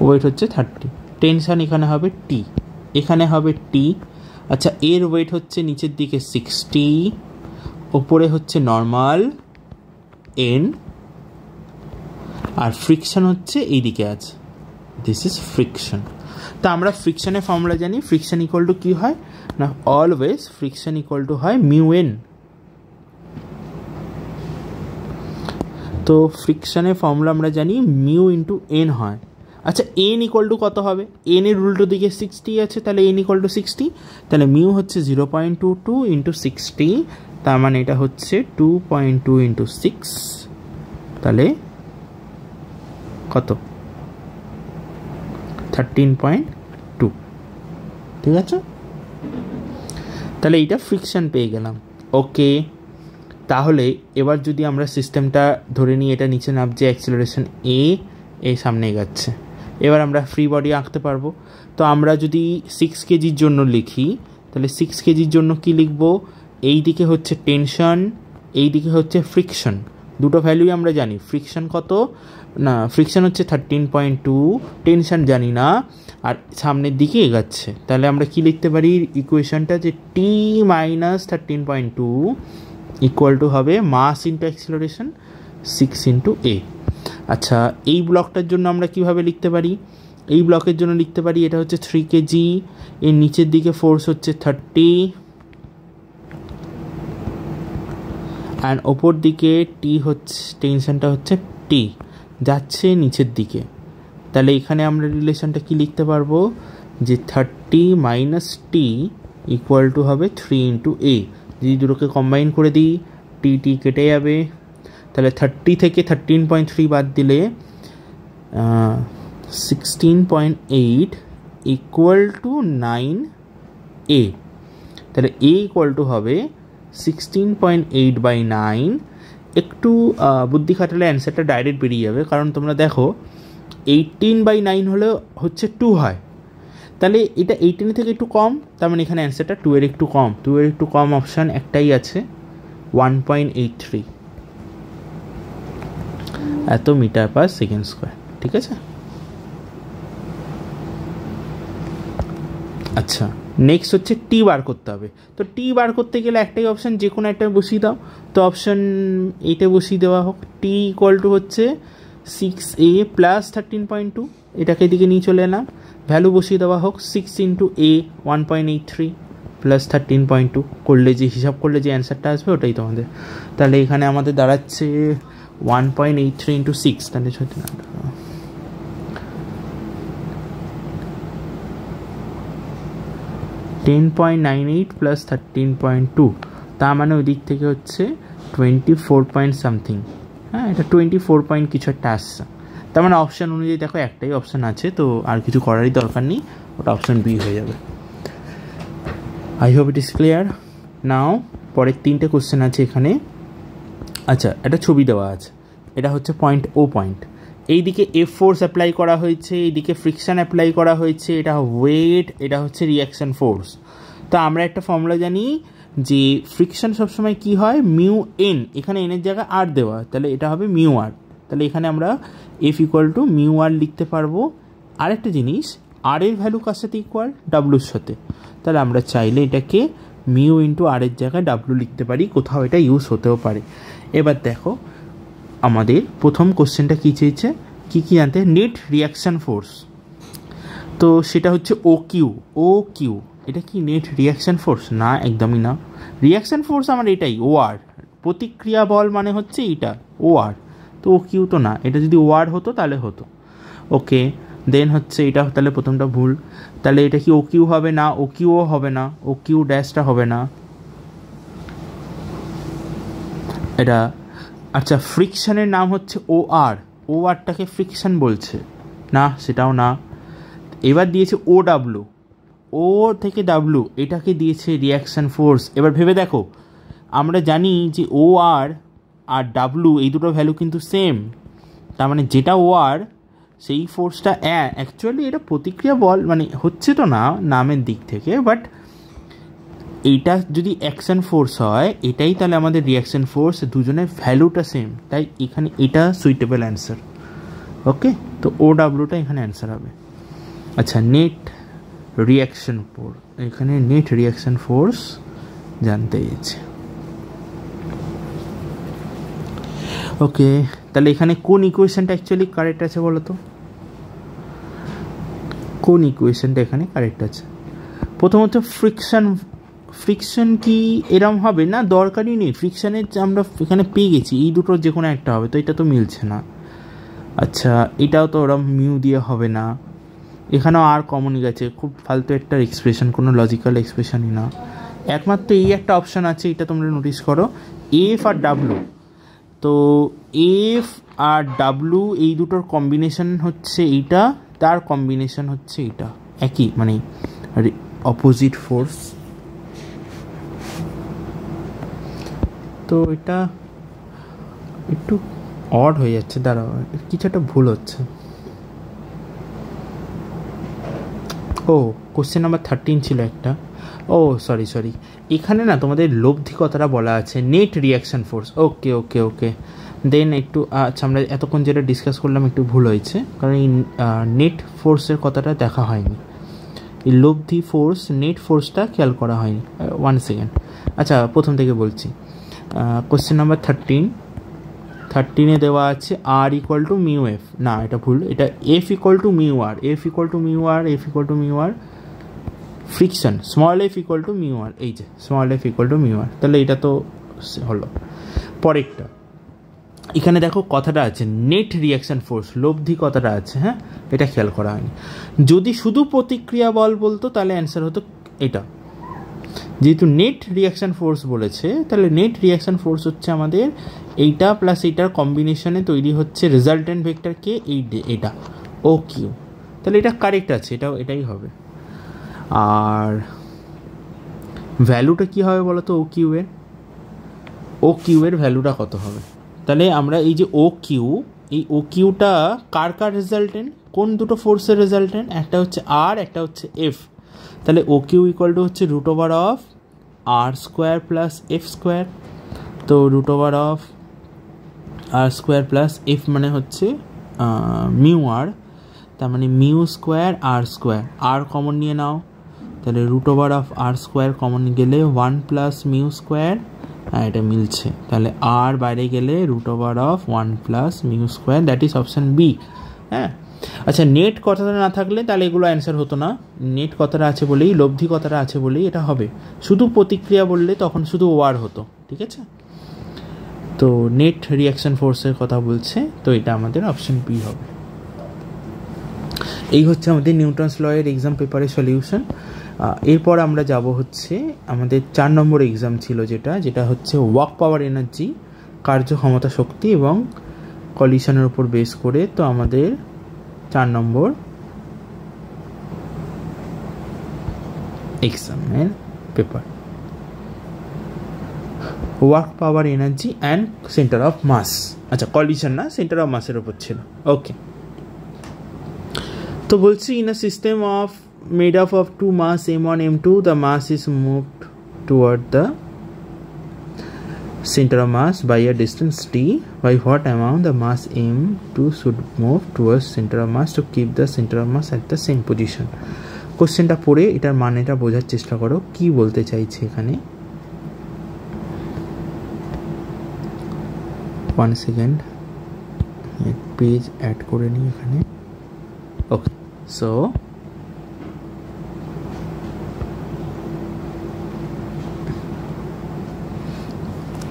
ওয়েট হচ্ছে 30। টেনশন এখানে হবে টি, এখানে হবে টি। আচ্ছা, এর ওয়েট হচ্ছে নিচের দিকে 60, ওপরে হচ্ছে নর্মাল এন, আর ফ্রিকশন হচ্ছে এই দিকে আছে, দিস ইজ ফ্রিকশন। তো আমরা ফ্রিকশনের ফর্মুলা জানি, ফ্রিকশন ইকুয়াল টু কী হয় না, অলওয়েজ ফ্রিকশন ইকুয়াল টু হয় মিউ এন। তো ফ্রিকশনের ফর্মুলা আমরা জানি মিউ ইন্টু এন হয়। আচ্ছা, এন ইকুয়াল টু কত হবে? এন এর উল্টো দিকে 60 আছে, তাহলে এন ইকুয়াল টু 60, তাহলে মিউ হচ্ছে 0.22 ইন্টু 60, তার মানে এটা হচ্ছে 2.2 ইন্টু 6, তাহলে কত? 13.2। ঠিক আছে, তাহলে এইটা ফ্রিকশন পেয়ে গেলাম। ওকে, তাহলে এবার যদি আমরা সিস্টেমটা ধরে নিই, এটা নিচে নামছে, অ্যাক্সিলারেশন এ সামনে এগাচ্ছে, এবার আমরা ফ্রি বডি আঁকতে পারবো। তো আমরা যদি 6 কেজির জন্য লিখি, তাহলে 6 কেজির জন্য কি লিখব? এই দিকে হচ্ছে টেনশন, এই দিকে হচ্ছে ফ্রিকশন, দুটো ভ্যালুই আমরা জানি। ফ্রিকশন কত না, ফ্রিকশন হচ্ছে 13.2, টেনশন জানি না, আর সামনের দিকে এগাচ্ছে। তাহলে আমরা কি লিখতে পারি ইকুয়েশনটা, যে টি মাইনাস 13.2 ইকুয়াল টু হবে মাস ইন্টু অ্যাক্সিলারেশন 6 × a। আচ্ছা, এই ব্লকটার জন্য আমরা কিভাবে লিখতে পারি? এই ব্লকের জন্য লিখতে পারি এটা হচ্ছে 3 কেজি, এর নিচের দিকে ফোর্স হচ্ছে 30 অ্যান্ড ওপর দিকে টি হচ্ছে টেনশনটা হচ্ছে টি যাচ্ছে নিচের দিকে। তাহলে এখানে আমরা রিলেশনটা কি লিখতে পারবো যে 30 মাইনাস টি ইকুয়াল টু হবে 3 ইন্টু এ। যদি দুটোকে কম্বাইন করে দিই টি টি কেটে যাবে, তাহলে 30 থেকে 13.3 বাদ দিলে 16.8 ইকুয়াল টু 9 এ। তাহলে এ ইকুয়াল টু হবে 16.8/9। একটু বুদ্ধি খাটালে অ্যান্সারটা ডাইরেক্ট বেরিয়ে যাবে, কারণ তোমরা দেখো 18/9 হলে হচ্ছে 2 হয়, তাহলে এটা 18 থেকে একটু কম, তার মানে এখানে অ্যান্সারটা 2 এর একটু কম। 2 এর একটু কম অপশান একটাই আছে, 1.83 এত মিটার পার সেকেন্ড স্কোয়ার। ঠিক আছে, আচ্ছা নেক্সট হচ্ছে টি বার করতে হবে। তো টি বার করতে গেলে একটাই অপশান, যে কোনো একটা বসিয়ে দাও। তো অপশান এইটা বসিয়ে দেওয়া হোক, টি ইকুয়াল টু হচ্ছে 6a প্লাস 13.2, এটাকে এদিকে নিয়ে চলে এলাম, ভ্যালু বসিয়ে দেওয়া হোক 6 ইন্টু এ 1.83 প্লাস 13.2 করলে যে হিসাব করলে যে অ্যান্সারটা আসবে ওটাই তোমাদের। তাহলে এখানে আমাদের দাঁড়াচ্ছে 1.83 ইন্টু 6, তাহলে 10.98 প্লাস 13.2, তার মানে ওই দিক থেকে হচ্ছে 24 পয়েন্ট সামথিং। হ্যাঁ, এটা 24 পয়েন্ট কিছু একটা আসছে। তার মানে অপশান অনুযায়ী দেখো একটাই অপশান আছে, তো আর কিছু করারই দরকার নেই, ওটা অপশান বি হয়ে যাবে। I hope it is clear. নাও পরের 3টে কোশ্চেন আছে এখানে। আচ্ছা, একটা ছবি দেওয়া আছে, এটা হচ্ছে পয়েন্ট ও পয়েন্ট, এইদিকে এফ ফোর্স অ্যাপ্লাই করা হয়েছে, এইদিকে ফ্রিকশান অ্যাপ্লাই করা হয়েছে, এটা ওয়েট, এটা হচ্ছে রিয়াকশান ফোর্স। তো আমরা একটা ফর্মুলা জানি যে ফ্রিকশান সবসময় কি হয়, মিউ এন, এখানে এনের জায়গায় আর দেওয়া, তাহলে এটা হবে মিউ আর। তাহলে এখানে আমরা এফ ইকুয়াল টু মিউ আর লিখতে পারবো। আরেকটা জিনিস, আর এর ভ্যালু কার সাথে ইকুয়াল, ডাব্লুর সাথে, তাহলে আমরা চাইলে এটাকে মিউ ইন্টু আর এর জায়গায় ডাব্লু লিখতে পারি, কোথাও এটা ইউজ হতেও পারে। এবার দেখো আমাদের প্রথম কোশ্চেনটা কী চেয়েছে, কী কী জানতে, নেট রিয়াকশান ফোর্স। তো সেটা হচ্ছে ও কিউ। এটা কি নেট রিয়াকশান ফোর্স? না, একদমই না। রিয়াকশান ফোর্স আমার এটাই ও আর, প্রতিক্রিয়া বল মানে হচ্ছে এটা ও আর, তো ও কিউ তো না। এটা যদি ও আর হতো তাহলে হতো। ওকে, দেন হচ্ছে এটা, তাহলে প্রথমটা ভুল। তাহলে এটা কি ও কিউ হবে না, ও কিউও হবে না, ও কিউ ড্যাশটা হবে না এটা। আচ্ছা, ফ্রিকশানের নাম হচ্ছে ও আরটাকে ফ্রিকশান বলছে না, সেটাও না। এবার দিয়েছে ও ডাব্লু, ও থেকে ডাব্লু, এটাকে দিয়েছে রিয়াকশান ফোর্স। এবার ভেবে দেখো, আমরা জানি যে ও আর ডাব্লু এই দুটো ভ্যালু কিন্তু সেম, তার মানে যেটা ও আর সেই ফোর্সটা অ্যাকচুয়ালি এটা প্রতিক্রিয়া বল মানে হচ্ছে তো না নামের দিক থেকে, বাট এইটা যদি অ্যাকশন ফোর্স হয় এটাই তাহলে আমাদের রিয়াকশন ফোর্স, দুজনের ভ্যালুটা সেম, তাই এখানে এটা সুইটেবল অ্যান্সার। ওকে, তো ও ডাব্লুটা এখানে অ্যান্সার হবে। আচ্ছা, নেট রিয়াকশন ফোর্স, এখানে নেট রিয়াকশন ফোর্স জানতে চেয়েছে। ওকে, তাহলে এখানে কোন ইকুয়েশনটা অ্যাকচুয়ালি কারেক্ট আছে বলো তো, কোন ইকুয়েশনটা এখানে কারেক্ট আছে? প্রথমত ফ্রিকশন কি এরম হবে না, দরকারই নেই, ফ্রিকশানের আমরা এখানে পেয়ে গেছি, এই দুটোর যে কোনো একটা হবে, তো এটা তো মিলছে না। আচ্ছা, এটাও তো ওরম মিউ দিয়ে হবে না, এখানেও আর কমনই গেছে, খুব ফালতু একটা এক্সপ্রেশন, কোনো লজিক্যাল এক্সপ্রেশনই না। একমাত্র এই একটা অপশান আছে, এটা তোমরা নোটিস করো, এফ আর ডাব্লু। তো এফ আর ডাব্লু এই দুটোর কম্বিনেশন হচ্ছে এইটা, তার কম্বিনেশন হচ্ছে এটা, একই মানে অপোজিট ফোর্স। তো এটা একটু অড হয়ে যাচ্ছে, দাঁড়াও কিছু একটা ভুল হচ্ছে। ও, কোশ্চেন নাম্বার 13 ছিল একটা, ও সরি, এখানে না তোমাদের লব্ধি কথাটা বলা আছে, নেট রিয়াকশান ফোর্স। ওকে, দেন একটু, আচ্ছা আমরা এতক্ষণ যেটা ডিসকাস করলাম একটু ভুল হয়েছে, কারণ এই নেট ফোর্সের কথাটা দেখা হয়নি, এই লব্ধি ফোর্স নেট ফোর্সটা খেয়াল করা হয়নি। 1 সেকেন্ড, আচ্ছা প্রথম থেকে বলছি। কোশ্চেন নাম্বার 13, 13-এ দেওয়া আছে R equal to mu F, না এটা ভুল, এটা F equal to mu R, F equal to mu R, F equal to mu R, friction small F equal to mu R, এই যে small F equal to mu R, তাহলে এটা তো হলো। পরেরটা এখানে দেখো কথাটা আছে নেট রিয়াকশন ফোর্স, লব্ধি কথাটা আছে, হ্যাঁ এটা খেয়াল করা হয়নি। যদি শুধু প্রতিক্রিয়া বল বলতো তাহলে অ্যান্সার হতো এটা, যেহেতু নেট রিয়াকশন ফোর্স বলেছে তাহলে নেট রিয়াকশন ফোর্স হচ্ছে আমাদের এইটা প্লাস এইটার কম্বিনেশনে তৈরি হচ্ছে রেজাল্টেন্ট ভেক্টর কে এটা ও কিউ, তাহলে এটা কারেক্ট আছে, এটাই হবে। আর ভ্যালুটা কী হবে বলো তো, ও কিউ এর ভ্যালুটা কত হবে? তাহলে আমরা এই যে এই ও কিউটা কার রেজাল্টেন্ট, কোন দুটো ফোর্সের রেজাল্টেন্ট, একটা হচ্ছে আর, একটা হচ্ছে এফ। তাহলে ও কিউ ইকুয়াল টু হচ্ছে root over of R square plus F square. তো root over of R square plus F মানে হচ্ছে মিউ আর, তার মানে mu square R square, R common নিয়ে নাও, তাহলে root over of R square common গেলে 1 প্লাস মিউ স্কোয়ার, হ্যাঁ এটা মিলছে, তাহলে আর বাইরে গেলে root over of 1 plus mu square, that is option B. হ্যাঁ আচ্ছা, নেট কথাটা না থাকলে তাহলে এগুলো অ্যান্সার হতো না, নেট কথাটা আছে বলেই, লব্ধি কথাটা আছে বলেই এটা হবে। শুধু প্রতিক্রিয়া বললে তখন শুধু ওয়ার হতো, ঠিক আছে। তো নেট রিয়াকশন ফোর্সের কথা বলছে, তো এটা আমাদের অপশন বি হবে। এই হচ্ছে আমাদের নিউটনস ল এর এক্সাম পেপারের সলিউশন। এরপর আমরা যাব হচ্ছে আমাদের 4 নম্বর এক্সাম ছিল যেটা হচ্ছে ওয়ার্ক পাওয়ার এনার্জি, কার্যক্ষমতা শক্তি এবং কলিশনের উপর বেস করে। তো আমাদের 4 নম্বর এক্সামের paper work power energy and centre of mass, আচ্ছা কলিশন না, সেন্টার অফ মাসের উপর ছিল। ওকে, তো বলছি in a system of made up of two mass m1 m2, the mass is moved toward the center of mass by a distance t. By what amount the mass m2 should move towards center of mass to keep the center of mass at the same position? কোশ্চেনটা পড়ে এটার মানেটা বোঝার চেষ্টা করো, কি বলতে চাইছে এখানে। 1 সেকেন্ড, পেজ অ্যাড করে নিই এখানে। ওকে, সো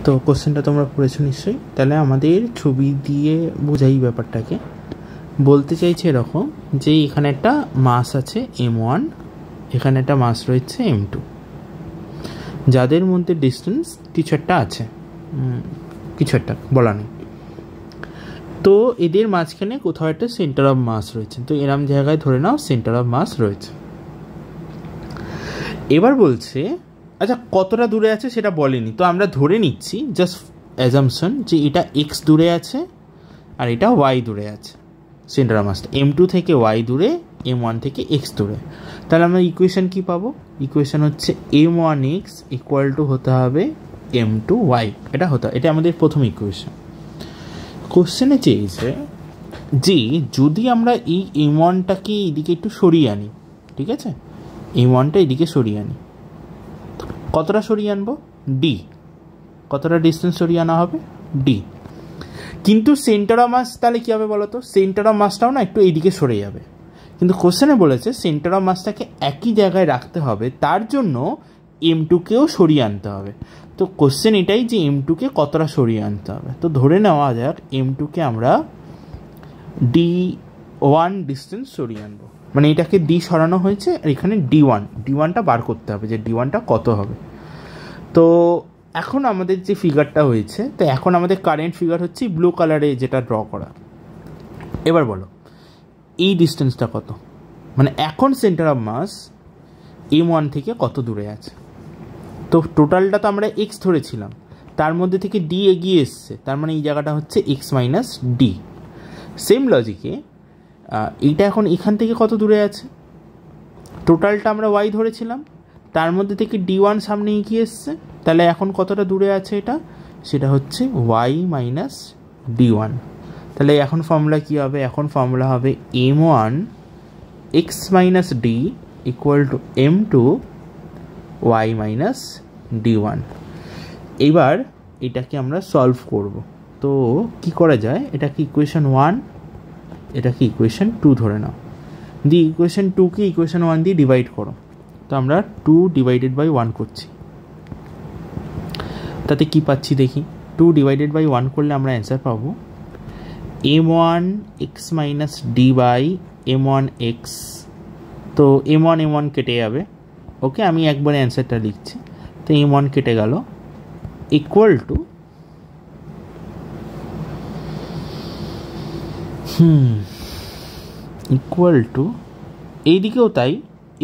তো কোশ্চেনটা তোমরা পড়েছো নিশ্চয়ই, তাহলে আমাদের ছবি দিয়ে বোঝাই ব্যাপারটাকে। বলতে চাইছে এরকম যে এখানে একটা মাস আছে m1, এখানে একটা মাস রয়েছে m2, যাদের মধ্যে ডিস্টেন্স কিছু একটা আছে, কিছু একটা বলা নেই। তো এদের মাঝখানে কোথাও একটা সেন্টার অফ মাস রয়েছে, তো এরম জায়গায় ধরে নাও সেন্টার অফ মাস রয়েছে। এবার বলছে আচ্ছা কতটা দূরে আছে সেটা বলেনি, তো আমরা ধরে নিচ্ছি জাস্ট অ্যাজাম্পশন যে এটা এক্স দূরে আছে আর এটা ওয়াই দূরে আছে, সেন্টার অফ মাসটা m2 থেকে ওয়াই দূরে, m1 থেকে এক্স দূরে। তাহলে আমরা ইকুয়েশন কি পাবো, ইকুয়েশন হচ্ছে m1x ইকুয়াল টু হতে হবে m2y, এটা আমাদের প্রথম ইকুয়েশন। কোশ্চেনে চেয়েছে যে যদি আমরা এই m1টাকে এইদিকে একটু সরিয়ে আনি, ঠিক আছে, m1টা এদিকে সরিয়ে আনি, কতটা সরিয়ে আনবো, ডি, কতটা ডিস্টেন্স সরিয়ে আনা হবে, ডি। কিন্তু সেন্টার অফ মাস তাহলে কী হবে বলো তো, সেন্টার অফ মাসটাও না একটু এইদিকে সরে যাবে, কিন্তু কোশ্চেনে বলেছে সেন্টার অফ মাসটাকে একই জায়গায় রাখতে হবে, তার জন্য m2কেও সরিয়ে আনতে হবে। তো কোশ্চেন এটাই যে m2কে কতটা সরিয়ে আনতে হবে। তো ধরে নেওয়া যাক m2কে আমরা d1 ডিস্টেন্স সরিয়ে আনবো, মানে এটাকে ডি সরানো হয়েছে আর এখানে d1টা বার করতে হবে যে d1টা কত হবে। তো এখন আমাদের যে ফিগারটা হয়েছে, তো এখন আমাদের কারেন্ট ফিগার হচ্ছে ব্লু কালারে যেটা ড্র করা। এবার বলো এই ডিস্টেন্সটা কত, মানে এখন সেন্টার অফ মাস m1 থেকে কত দূরে আছে। তো টোটালটা তো আমরা এক্স ধরেছিলাম, তার মধ্যে থেকে ডি এগিয়ে এসছে, তার মানে এই জায়গাটা হচ্ছে এক্স মাইনাস ডি। সেম লজিকে এইটা এখন এখান থেকে কত দূরে আছে, টোটালটা আমরা ওয়াই ধরেছিলাম, তার মধ্যে থেকে d1 সামনে এগিয়ে এসছে, তাহলে এখন কতটা দূরে আছে এটা, সেটা হচ্ছে ওয়াই মাইনাস d1। তাহলে এখন ফর্মুলা কী হবে, এখন ফর্মুলা হবে m1 x minus D equal to m2 y minus d1। এবার এটাকে আমরা সলভ করব, তো কি করা যায়, এটা কি ইকুয়েশন 1, এটা কি ইকুয়েশন 2 ধরে নাও, দিয়ে ইকুয়েশন 2কে ইকুয়েশন 1 দিয়ে ডিভাইড করো। তো আমরা 2 ডিভাইডেড বাই 1 করছি, তাতে কি পাচ্ছি দেখি। 2 ডিভাইডেড বাই 1 করলে আমরা অ্যান্সার পাবো m1 x minus D by m1 x। তো m1 কেটে যাবে, ওকে আমি একবারে অ্যান্সারটা লিখছি। তো m1 কেটে গেল, ইকুয়াল টু এইদিকেও তাই,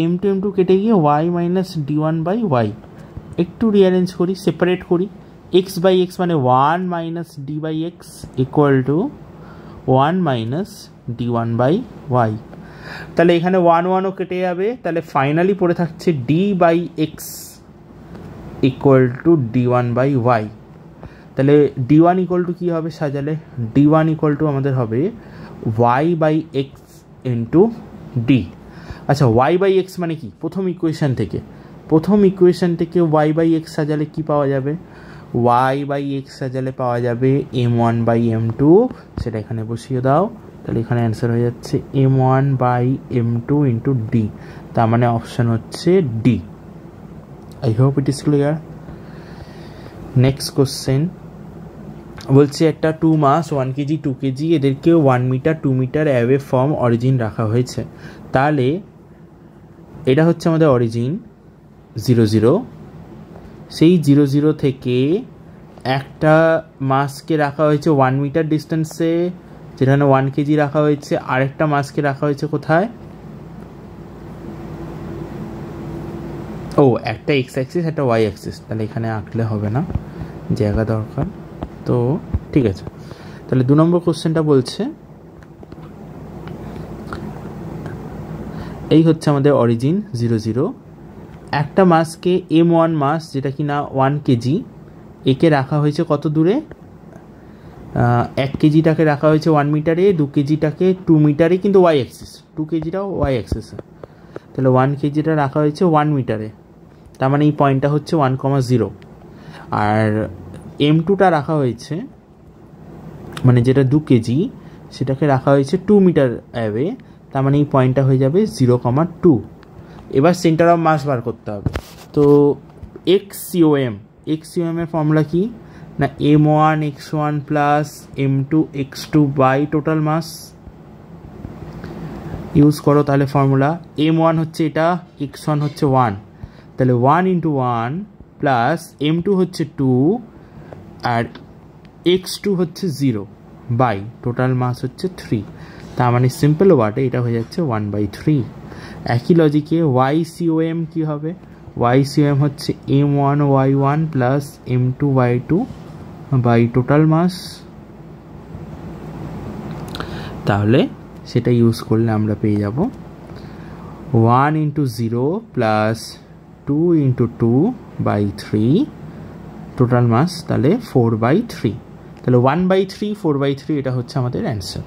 m2 কেটে গিয়ে y minus d1 by y। একটু রিঅ্যারেঞ্জ করি, সেপারেট করি, x বাই x মানে 1 minus d by x equal to 1 minus d1 by y। তাহলে এখানে 1 কেটে যাবে, তাহলে ফাইনালি পড়ে থাকছে d by x equal to d1 by y। তাহলে d1 ইকুয়াল টু কী হবে সাজালে, d1 ইকুয়াল টু আমাদের হবে y by x into d। আচ্ছা y বাই x মানে কি, প্রথম ইকুয়েশন থেকে y বাই x সাজালে কি পাওয়া যাবে, y বাই x সাজালে পাওয়া যাবে m1 বাই m2, সেটা এখানে বসিয়ে দাও। তাহলে এখানে অ্যান্সার হয়ে যাচ্ছে m1 by m2 into d, তার মানে অপশান হচ্ছে d। I hope it is clear. Next question বলছে একটা 2 মাস 1 কেজি 2 কেজি এদেরকে 1 metre 2 metre away from origin রাখা হয়েছে। তাহলে এটা হচ্ছে আমাদের অরিজিন 0 0, সেই 0 0 থেকে একটা মাসকে রাখা হয়েছে 1 মিটার ডিস্টেন্সে, যেখানে 1 কেজি রাখা হয়েছে, আরেকটা মাসকে রাখা হয়েছে কোথায়, ও একটা এক্স অ্যাক্সিস একটা ওয়াই অ্যাক্সিস। তাহলে এখানে আঁকলে হবে না, জায়গা দরকার, তো ঠিক আছে। তাহলে 2 নম্বর কোশ্চেনটা বলছে এই হচ্ছে আমাদের অরিজিন 0 0, একটা মাসকে m1 মাস যেটা কি না 1 কেজি, একে রাখা হয়েছে কত দূরে, 1 কেজিটাকে রাখা হয়েছে 1 মিটারে, 2 কেজিটাকে 2 মিটারে, কিন্তু ওয়াই অ্যাক্সিস, 2 কেজিটাও ওয়াই অ্যাক্সিসে। তাহলে 1 কেজিটা রাখা হয়েছে 1 মিটারে, তার মানে এই পয়েন্টটা হচ্ছে 1,0। আর m2টা রাখা হয়েছে, মানে যেটা 2 কেজি সেটাকে রাখা হয়েছে 2 মিটার অ্যাওয়ে, তার মানে এই পয়েন্টটা হয়ে যাবে 0,2। এবার সেন্টার অফ মাস বার করতে হবে। তো এক্সিওএম এর ফর্মুলা কি না, m1 x1 plus m2 x2 by total mass. Use করো তাহলে ফর্মুলা, m1 হচ্ছে এটা, x1 হচ্ছে 1, তাহলে 1 ইন্টু 1 প্লাস m2 হচ্ছে 2 আর x2 হচ্ছে 0 বাই টোটাল মাস হচ্ছে 3। তার মানে সিম্পল ওয়ার্ডে এটা হয়ে যাচ্ছে 1/3। একই লজিকে YCOM কি হবে, YCOM হচ্ছে m1 y1 plus m2 y2 by total mass. তাহলে সেটা ইউজ করলে আমরা পেয়ে যাব 1 into 0 plus 2 into 2 by 3 total mass, তাহলে 4/3। তাহলে 1/3 4/3 এটা হচ্ছে আমাদের অ্যান্সার,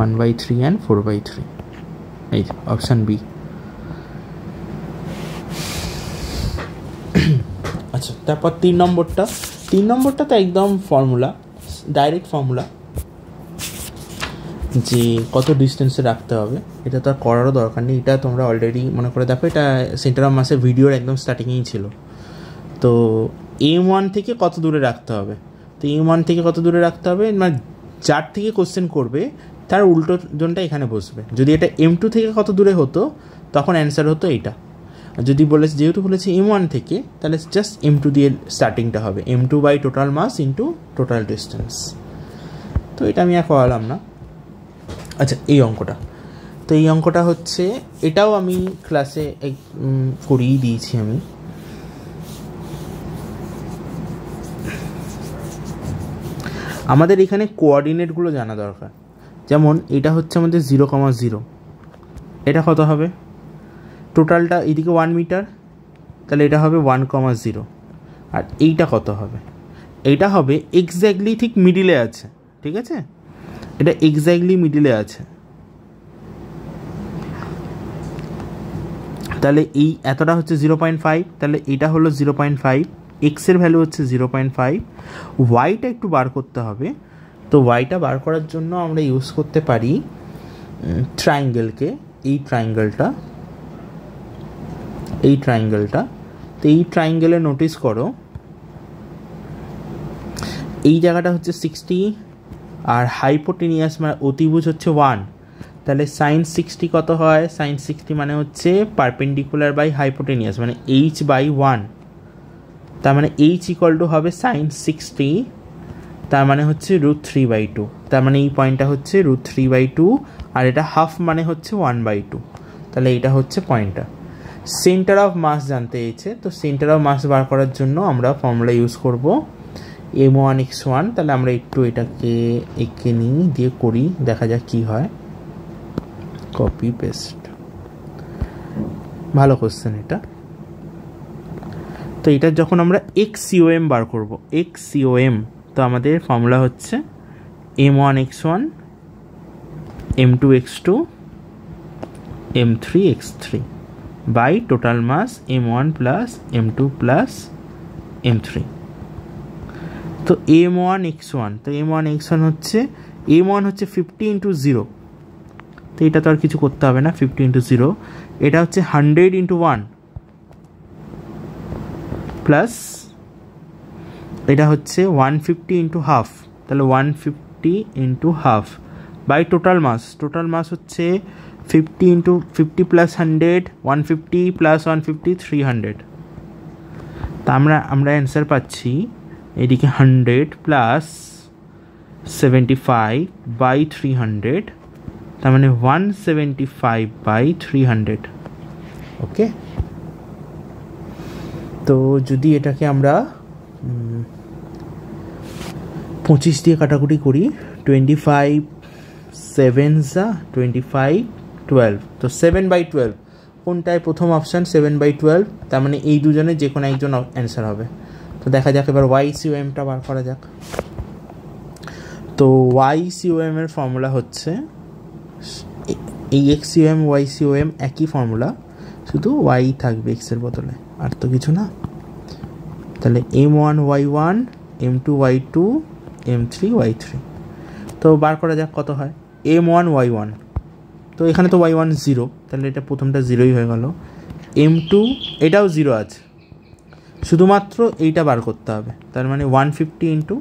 1/3 অ্যান্ড 4/3, এই অপশান বি। আচ্ছা তারপর 3 নম্বরটা তো একদম ফর্মুলা, ডাইরেক্ট ফর্মুলা, যে কত ডিস্টেন্সে রাখতে হবে, এটা তো আর করারও দরকার নেই, এটা তোমরা অলরেডি মনে করে দেখো, এটা সেন্টার অফ মাসের ভিডিওর একদম স্টার্টিংয়েই ছিল। তো m1 থেকে কত দূরে রাখতে হবে, তো m1 থেকে কত দূরে রাখতে হবে, মানে যার থেকে কোশ্চেন করবে তার উল্টো জনটা এখানে বসবে। যদি এটা m2 থেকে কত দূরে হতো তখন অ্যান্সার হতো এইটা, আর যদি বলেছে যেহেতু বলেছে m1 থেকে, তাহলে জাস্ট m2 দিয়ে স্টার্টিংটা হবে, m2 by total mass into total distance. তো এটা আমি আর করালাম না। আচ্ছা এই অঙ্কটা হচ্ছে, এটাও আমি ক্লাসে করিয়ে দিয়েছি আমি। আমাদের এখানে কোঅর্ডিনেটগুলো জানা দরকার, যেমন এটা হচ্ছে আমাদের 0,0, এটা কত হবে, টোটালটা এদিকে 1 মিটার, তাহলে এটা হবে 1,0। আর এইটা কত হবে, এইটা হবে এক্স্যাক্টলি ঠিক মিডিলে আছে, ঠিক আছে, এটা এক্স্যাক্টলি মিডিলে আছে। তাহলে এই এতটা হচ্ছে 0.5, তাহলে এটা হলো 0.5, এক্সের ভ্যালু হচ্ছে 0.5, ওয়াইটা একটু বার করতে হবে। তো ওয়াইটা বার করার জন্য আমরা ইউজ করতে পারি ট্রায়াঙ্গেলকে, এই ট্রায়াঙ্গেলটা, তো এই ট্রায়াঙ্গেলে নোটিস করো এই জায়গাটা হচ্ছে 60 আর হাইপোটেনিয়াস মানে অতিভুজ হচ্ছে 1, তাহলে সাইন 60 কত হয়? সাইন 60 মানে হচ্ছে পারপেন্ডিকুলার বাই হাইপোটেনিয়াস মানে h/1, তার মানে h ইকুয়াল টু হবে সাইন 60, তার মানে হচ্ছে √3/2, তার মানে এই পয়েন্টটা হচ্ছে √3/2 আর এটা হাফ মানে হচ্ছে 1/2, তাহলে এটা হচ্ছে পয়েন্টটা। সেন্টার অফ মাস জানতে চেয়েছে, তো সেন্টার অফ মাস বার করার জন্য আমরা ফর্মুলা ইউজ করব m1x1, তাহলে আমরা একটু এটাকে এঁকে নিই দিয়ে করি, দেখা যাক কি হয়। কপি পেস্ট, ভালো কোশ্চেন এটা। তো এটা যখন আমরা xcom বার করব, xcom, তো আমাদের ফর্মুলা হচ্ছে m1x1 m2x2 m3x3 by total mass m1 plus m2 plus m3। তো m1x1, তো m1x1 হচ্ছে m1 হচ্ছে 50 × 0, তো এটা তো আর কিছু করতে হবে না, 50 × 0, এটা হচ্ছে 100 × 1 প্লাস এটা হচ্ছে 150 × হাফ, তাহলে 150 × হাফ বাই টোটাল মাস হচ্ছে 50 × 50 প্লাস 100, 150 প্লাস 150 300, তা আমরা অ্যান্সার পাচ্ছি এদিকে 100 প্লাস 75 বাই 300, তার মানে 175 বাই 300। ওকে, তো যদি এটাকে আমরা 25 দিয়ে কাটাকুটি করি, 25 7 25 12, তো 7/12 কোনটায়? প্রথম অপশান 7/12, তার মানে এই দুজনের যে কোনো একজন অ্যান্সার হবে। তো দেখা যাক এবার YCOMটা বার করা যাক। তো YCOM এর ফর্মুলা হচ্ছে এই XCOM YCOM একই ফর্মুলা, শুধু Y থাকবে এক্সের বদলে, আর তো কিছু না। তাহলে m1y1 m2y2 m3y3, তো বার করা যাক কত হয়। m1y1, তো এখানে তো y1 0, তাহলে এটা প্রথমটা 0ই হয়ে গেল। m2 এটাও 0 আছে, শুধুমাত্র এইটা বার করতে হবে, তার মানে 150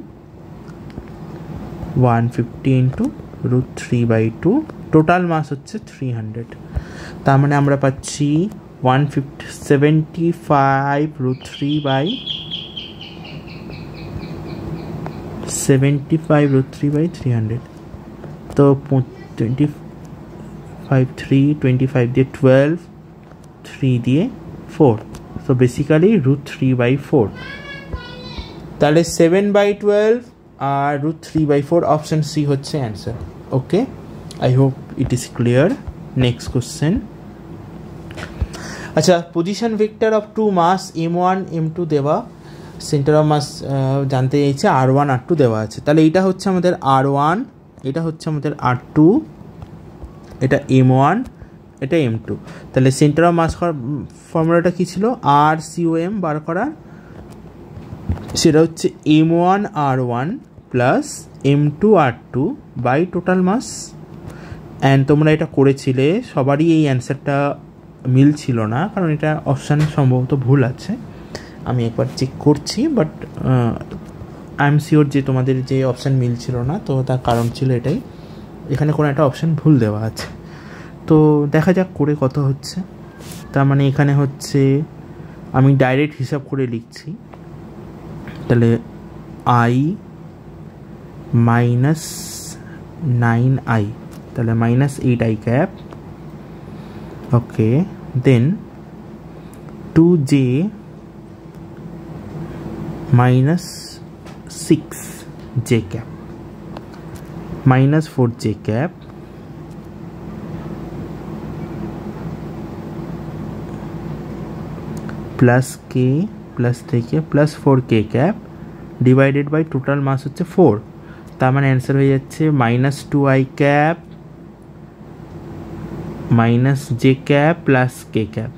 × √3/2, টোটাল মাস হচ্ছে 300, তার মানে আমরা পাচ্ছি 175 √3/300, তো 25 দিয়ে 12, 3 দিয়ে 4, তো বেসিক্যালি √3/4, তাহলে 7/12 আর √3/4, অপশন সি হচ্ছে answer. Okay, I hope it is clear. Next question. আচ্ছা, position vector of two mass m1 m2 দেওয়া, সেন্টার অফ মাস জানতে চাইছে, r1 r2 দেওয়া আছে, তাহলে এটা হচ্ছে আমাদের r1, এটা হচ্ছে আমাদের r2, এটা m1, এটা m2, তাহলে সেন্টার অফ মাস ফর্মুলাটা কী ছিল? RCOM বার করার, সেটা হচ্ছে m1 r1 plus m2 r2 by total mass. And তোমরা এটা করেছিলে, সবারই এই অ্যান্সারটা মিল ছিল না, কারণ এটা অপশান সম্ভবত ভুল আছে, আমি একবার চেক করছি, বাট আই এম শিওর যে তোমাদের যে অপশান মিল ছিল না, তো তার কারণ ছিল এটাই, এখানে কোনো একটা অপশান ভুল দেওয়া আছে। তো দেখা যাক করে কত হচ্ছে। তার মানে এখানে হচ্ছে, আমি ডাইরেক্ট হিসাব করে লিখছি, তাহলে i মাইনাস 9i, তাহলে -8i cap, okay, then 2j minus 6j cap minus 4j cap plus k plus 3k plus 4k cap divided by total mass হচ্ছে 4, তার মানে অ্যান্সার হয়ে যাচ্ছে -2i cap minus j cap plus k cap।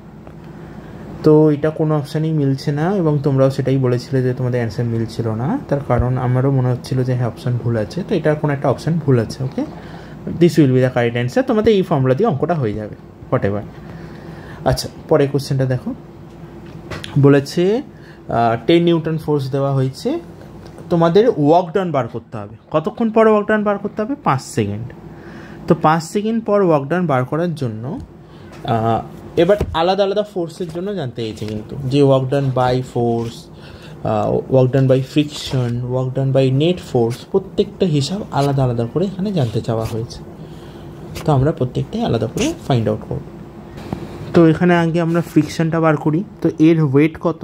তো এটা কোনো অপশানই মিলছে না, এবং তোমরাও সেটাই বলেছিলে যে তোমাদের অ্যান্সার মিলছিল না, তার কারণ আমারও মনে হচ্ছিলো যে হ্যাঁ অপশান ভুল আছে, তো এটার কোনো একটা অপশান ভুল আছে। Okay, this will be the correct answer. তোমাদের এই ফর্মুলা দিয়ে অঙ্কটা হয়ে যাবে, হোয়াট এভার। আচ্ছা, পরের কোশ্চেনটা দেখো, বলেছে 10 নিউটন ফোর্স দেওয়া হয়েছে, তোমাদের ওয়ার্ক ডান বার করতে হবে। কতক্ষণ পর ওয়ার্ক ডান বার করতে হবে? 5 সেকেন্ড। তো 5 সেকেন্ড পর ওয়ার্ক ডান বার করার জন্য এবার আলাদা আলাদা ফোর্সের জন্য জানতে চাইছে, কিন্তু যে work done by force, work done by friction, work done by net force, প্রত্যেকটা হিসাব আলাদা আলাদা করে এখানে জানতে চাওয়া হয়েছে। তো আমরা প্রত্যেকটাই আলাদা করে ফাইন্ড আউট করব। তো এখানে আগে আমরা ফ্রিকশনটা বার করি। তো এর ওয়েট কত?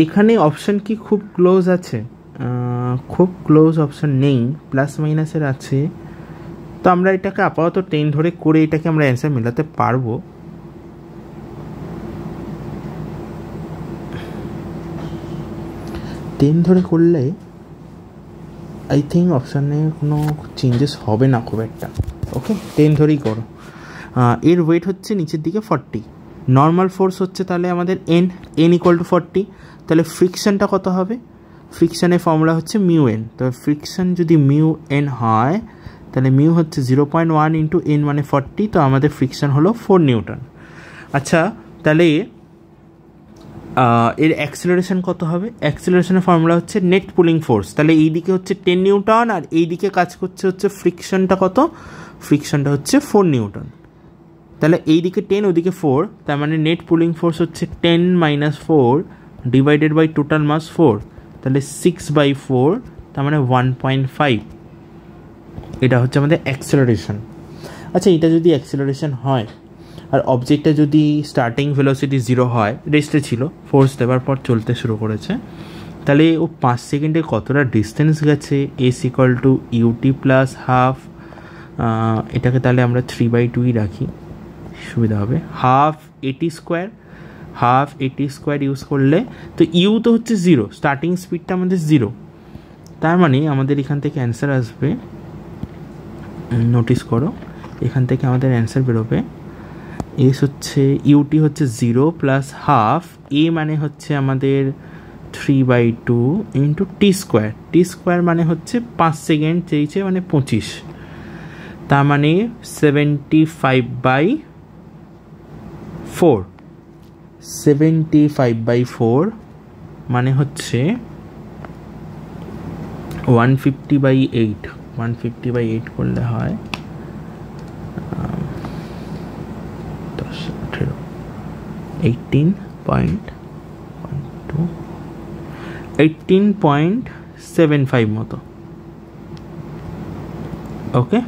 এখানে অপশান কি খুব ক্লোজ আছে? খুব ক্লোজ অপশান নেই, প্লাস মাইনাসের আছে। তো আমরা এটাকে আপাতত 10 ধরে করে এটাকে আমরা অ্যান্সার মেলাতে পারবো। টেন ধরে করলে আই থিঙ্ক অপশানে কোনো চেঞ্জেস হবে না খুব একটা। ওকে, 10 ধরেই করো। এর ওয়েট হচ্ছে নিচের দিকে 40, নর্মাল ফোর্স হচ্ছে তাহলে আমাদের n ইকুয়াল টু 40। তাহলে ফ্রিকশনটা কত হবে? ফ্রিকশনের ফর্মুলা হচ্ছে মিউ এন। তো ফ্রিকশন যদি মিউ এন হয় তাহলে মিউ হচ্ছে 0.1 ইন্টু এন মানে 40। তো আমাদের ফ্রিকশন হলো 4 নিউটন। আচ্ছা, তাহলে এর অ্যাক্সিলারেশন কত হবে? অ্যাক্সিলারেশনের ফর্মুলা হচ্ছে নেট পুলিং ফোর্স। তাহলে এই দিকে হচ্ছে 10 নিউটন আর এই দিকে কাজ করছে হচ্ছে ফ্রিকশনটা কত? ফ্রিকশনটা হচ্ছে 4 নিউটন। তাহলে এই দিকে 10 ওদিকে 4, তার মানে নেট পুলিং ফোর্স হচ্ছে 10 minus 4 divided by total mass 4, তাহলে 6/4, তার মানে 1.5। এটা হচ্ছে আমাদের অ্যাক্সিলারেশন। আচ্ছা, এটা যদি অ্যাক্সিলারেশন হয় আর অবজেক্টটা যদি স্টার্টিং ভেলোসিটি 0 হয়, রেস্টে ছিল, ফোর্স দেওয়ার পর চলতে শুরু করেছে, তাহলে ও 5 সেকেন্ডে কতটা ডিস্টেন্স গেছে? S equal to UT plus half, এটাকে তাহলে আমরা 3/2ই রাখি, সুবিধা হবে। হাফ এটি স্কোয়ার ইউজ করলে তো ইউ তো হচ্ছে 0, স্টার্টিং স্পিডটা আমাদের 0, তার মানে আমাদের এখান থেকে অ্যান্সার আসবে, নোটিস করো, এখান থেকে আমাদের অ্যান্সার বেরোবে এস হচ্ছে ইউটি হচ্ছে 0 প্লাস হাফ, এ মানে হচ্ছে আমাদের 3/2 ইন্টু টি স্কোয়ার মানে হচ্ছে 5 সেকেন্ড চেয়েছে, মানে 25, তার মানে 75/4 মানে হচ্ছে 150/8। 150/8 করলে হয় 18.75 মতো। ওকে,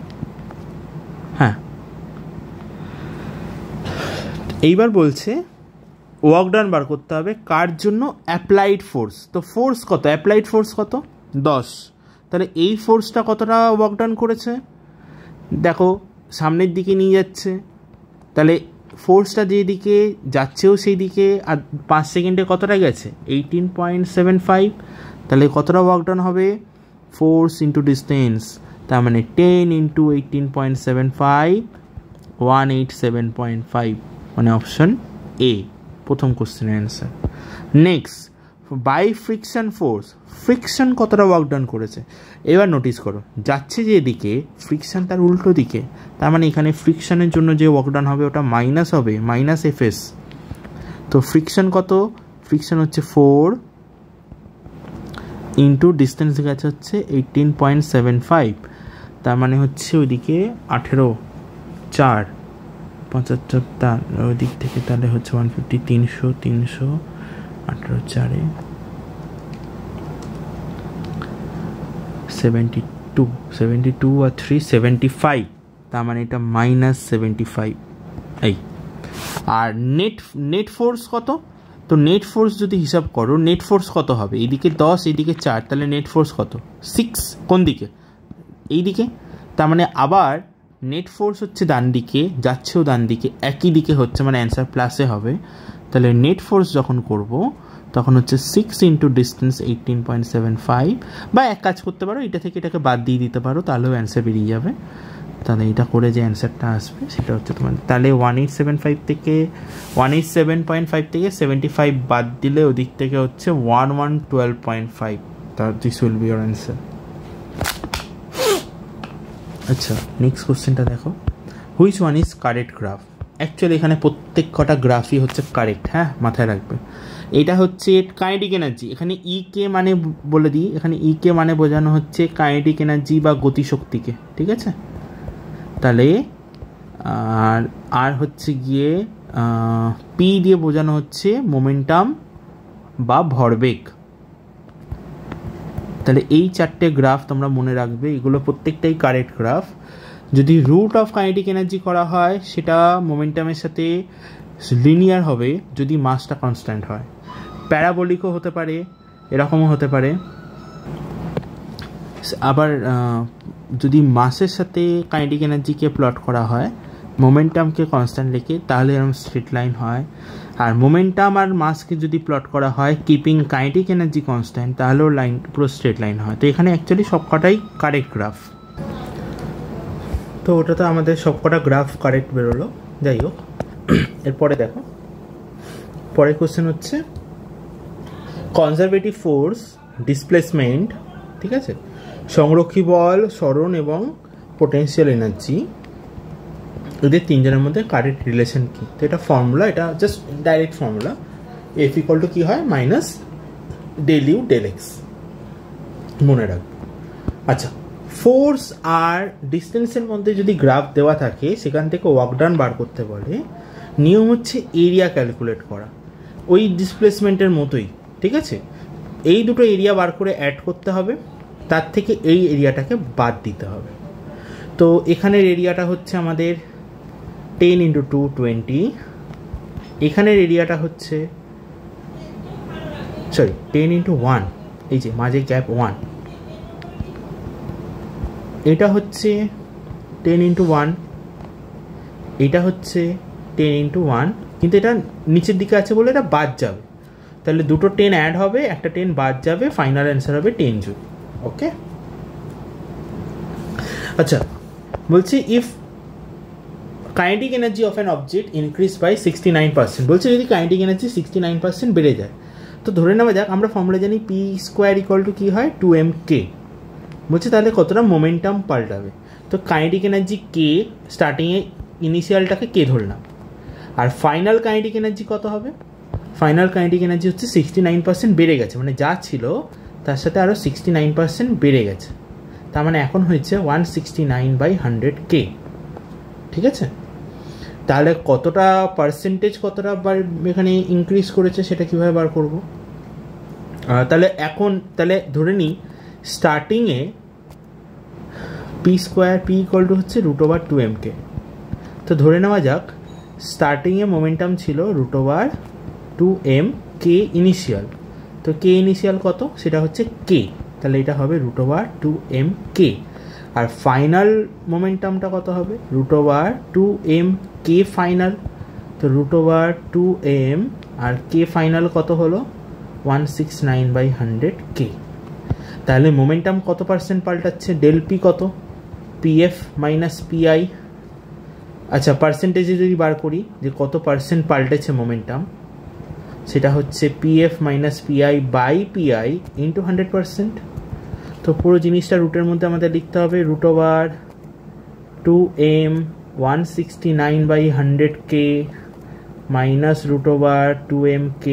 হ্যাঁ, এইবার বলছে ওয়ার্ক ডান বার করতে হবে কার জন্য? Applied force. তো ফোর্স কত? অ্যাপ্লাইড ফোর্স কত? 10। তাহলে এই ফোর্সটা কতটা ওয়ার্ক ডান করেছে? দেখো সামনের দিকে নিয়ে যাচ্ছে, তাহলে ফোর্সটা যেদিকে যাচ্ছেও সেই দিকে, আর 5 সেকেন্ডে কতটা গেছে? 18.75। তাহলে কতটা ওয়ার্ক ডান হবে? ফোর্স ইন্টু ডিস্টেন্স, তার মানে 10 ইন্টু 18.75, 187.5, মানে অপশন এ প্রথম কোশ্চেনের answer. Next, by friction force, friction কতটা ওয়ার্ক ডান করেছে? এবার নোটিস করো, যাচ্ছে যেদিকে ফ্রিকশন তার উল্টো দিকে, তার মানে এখানে ফ্রিকশনের জন্য যে ওয়ার্ক ডান হবে ওটা মাইনাস হবে, মাইনাস এফএস। তো ফ্রিকশন কত? ফ্রিকশন হচ্ছে 4 ইন্টু ডিস্টেন্স গেছে হচ্ছে 18.75, তার মানে হচ্ছে ওইদিকে 18, 4, 75, তার ওই দিক থেকে তাহলে হচ্ছে 150, 300, 18, 4, 72 আর 3, 75, তার মানে এটা -75। এই আর নেট ফোর্স কত? তো নেট ফোর্স যদি হিসাব করো, নেট ফোর্স কত হবে? এইদিকে 10, এইদিকে 4, তাহলে নেট ফোর্স কত? 6। কোন দিকে? এই দিকে, তার মানে আবার নেট ফোর্স হচ্ছে ডান দিকে, যাচ্ছেও ডান দিকে, একই দিকে হচ্ছে, মানে অ্যান্সার প্লাসে হবে। তাহলে নেট ফোর্স যখন করব তখন হচ্ছে 6 ইন্টু ডিস্টেন্স 18.75, বা এক কাজ করতে পারো, এটা থেকে এটাকে বাদ দিয়ে দিতে পারো, তাহলেও অ্যান্সার বেরিয়ে যাবে। তাহলে এটা করে যে অ্যান্সারটা আসবে সেটা হচ্ছে তোমাদের, তাহলে 1875 থেকে 187.5 থেকে 75 বাদ দিলে ওদিক থেকে হচ্ছে 1112.5, তার this will B your answer. আচ্ছা, নেক্সট কোশ্চেনটা দেখো, which one is correct graph. Actually এখানে প্রত্যেক কটা গ্রাফই হচ্ছে কারেক্ট, হ্যাঁ মাথায় রাখবে। এটা হচ্ছে কাইনেটিক এনার্জি, এখানে ই কে মানে বলে দিই, এখানে ই কে মানে বোঝানো হচ্ছে কাইনেটিক এনার্জি বা গতিশক্তিকে, ঠিক আছে। তাহলে আর হচ্ছে গিয়ে পি দিয়ে বোঝানো হচ্ছে মোমেন্টাম বা ভরবেগ। তাহলে এই চারটে গ্রাফ তোমরা মনে রাখবে, এগুলো প্রত্যেকটাই কারেক্ট গ্রাফ। যদি রুট অফ কাইনেটিক এনার্জি করা হয় সেটা মোমেন্টামের সাথে লিনিয়ার হবে যদি মাসটা কনস্ট্যান্ট হয়। প্যারাবোলিকও হতে পারে, এরকমও হতে পারে। আবার যদি মাসের সাথে কাইনেটিক এনার্জিকে প্লট করা হয় মোমেন্টামকে কনস্ট্যান্ট রেখে, তাহলে এরকম স্ট্রেট লাইন হয়। আর মোমেন্টাম আর মাসকে যদি প্লট করা হয় কিপিং কাইনেটিক এনার্জি কনস্ট্যান্ট, তাহলেও লাইন পুরো স্ট্রেট লাইন হয়। তো এখানে অ্যাকচুয়ালি সবকটাই কারেক্ট গ্রাফ। তো ওটা তো আমাদের সবকটা গ্রাফ কারেক্ট বেরোলো। যাই হোক, এরপরে দেখো, পরের কোশ্চেন হচ্ছে কনজারভেটিভ ফোর্স, ডিসপ্লেসমেন্ট, ঠিক আছে, সংরক্ষী বল, সরণ এবং পোটেনশিয়াল এনার্জি, এদের তিনজনের মধ্যে কারেক্ট রিলেশন কী। তো এটা ফর্মুলা, এটা just direct formula, F equal to কী হয় minus del U del X, মনে রাখবে। আচ্ছা, ফোর্স আর ডিস্টেন্সের মধ্যে যদি গ্রাফ দেওয়া থাকে সেখান থেকে ওয়ার্ক ডান বার করতে বলে, নিয়ম হচ্ছে এরিয়া ক্যালকুলেট করা, ওই ডিসপ্লেসমেন্টের মতোই, ঠিক আছে। এই দুটো এরিয়া বার করে অ্যাড করতে হবে, তার থেকে এই এরিয়াটাকে বাদ দিতে হবে। তো এখানের এরিয়াটা হচ্ছে আমাদের 10 × 2 20, এখানের এরিয়াটা হচ্ছে 10 × 1, এই যে মাঝে গ্যাপ 1, এটা হচ্ছে 10 × 1, এটা হচ্ছে 10 × 1, কিন্তু এটা নিচের দিকে আছে বলে এটা বাদ যাবে, তাহলে দুটো 10 অ্যাড হবে, একটা 10 বাদ যাবে, ফাইনাল অ্যান্সার হবে 10 জুল। ওকে, আচ্ছা বলছি if kinetic energy of an object increase by 69%, বলছে যদি কাইনেটিক এনার্জি 69% বেড়ে যায়, তো ধরে নেওয়া যাক আমরা ফর্মুলা জানি পি স্কোয়ার ইকুয়াল টু কী হয় 2mk, বলছে তাহলে কতটা মোমেন্টাম পাল্টাবে। তো কাইনেটিক এনার্জি কে, স্টার্টিংয়ে ইনিশিয়ালটাকে কে ধরলাম, আর ফাইনাল কাইনেটিক এনার্জি কত হবে, ফাইনাল কাইনেটিক এনার্জি হচ্ছে 69% বেড়ে গেছে, মানে যা ছিল তার সাথে আরও 69% বেড়ে গেছে, তার মানে এখন হয়েছে 169/100k, ঠিক আছে। তাহলে কতটা পার্সেন্টেজ, কতটা এখানে ইনক্রিজ করেছে সেটা কীভাবে বার করব। তাহলে এখন তাহলে ধরে নিই স্টার্টিংয়ে P square, P equal to হচ্ছে √2mk, তো ধরে নেওয়া যাক স্টার্টিংয়ে মোমেন্টাম ছিল √2mk ইনিশিয়াল, তো কে ইনিশিয়াল কত, সেটা হচ্ছে কে, তাহলে এটা হবে √2mk, আর ফাইনাল মোমেন্টামটা কত হবে √2mk ফাইনাল, তো √2m আর কে ফাইনাল কত হলো 169/100k। তাহলে মোমেন্টাম কত পার্সেন্ট পাল্টাচ্ছে, ডেল পি কত, পিএফ মাইনাস পিআই। আচ্ছা, পার্সেন্টেজে যদি বার করি যে কত পার্সেন্ট পাল্টেছে মোমেন্টাম, সেটা হচ্ছে PF minus PI by PI into 100%। তো পুরো জিনিসটা রুটের মধ্যে আমাদের লিখতে হবে √2m 169/100k minus √2mk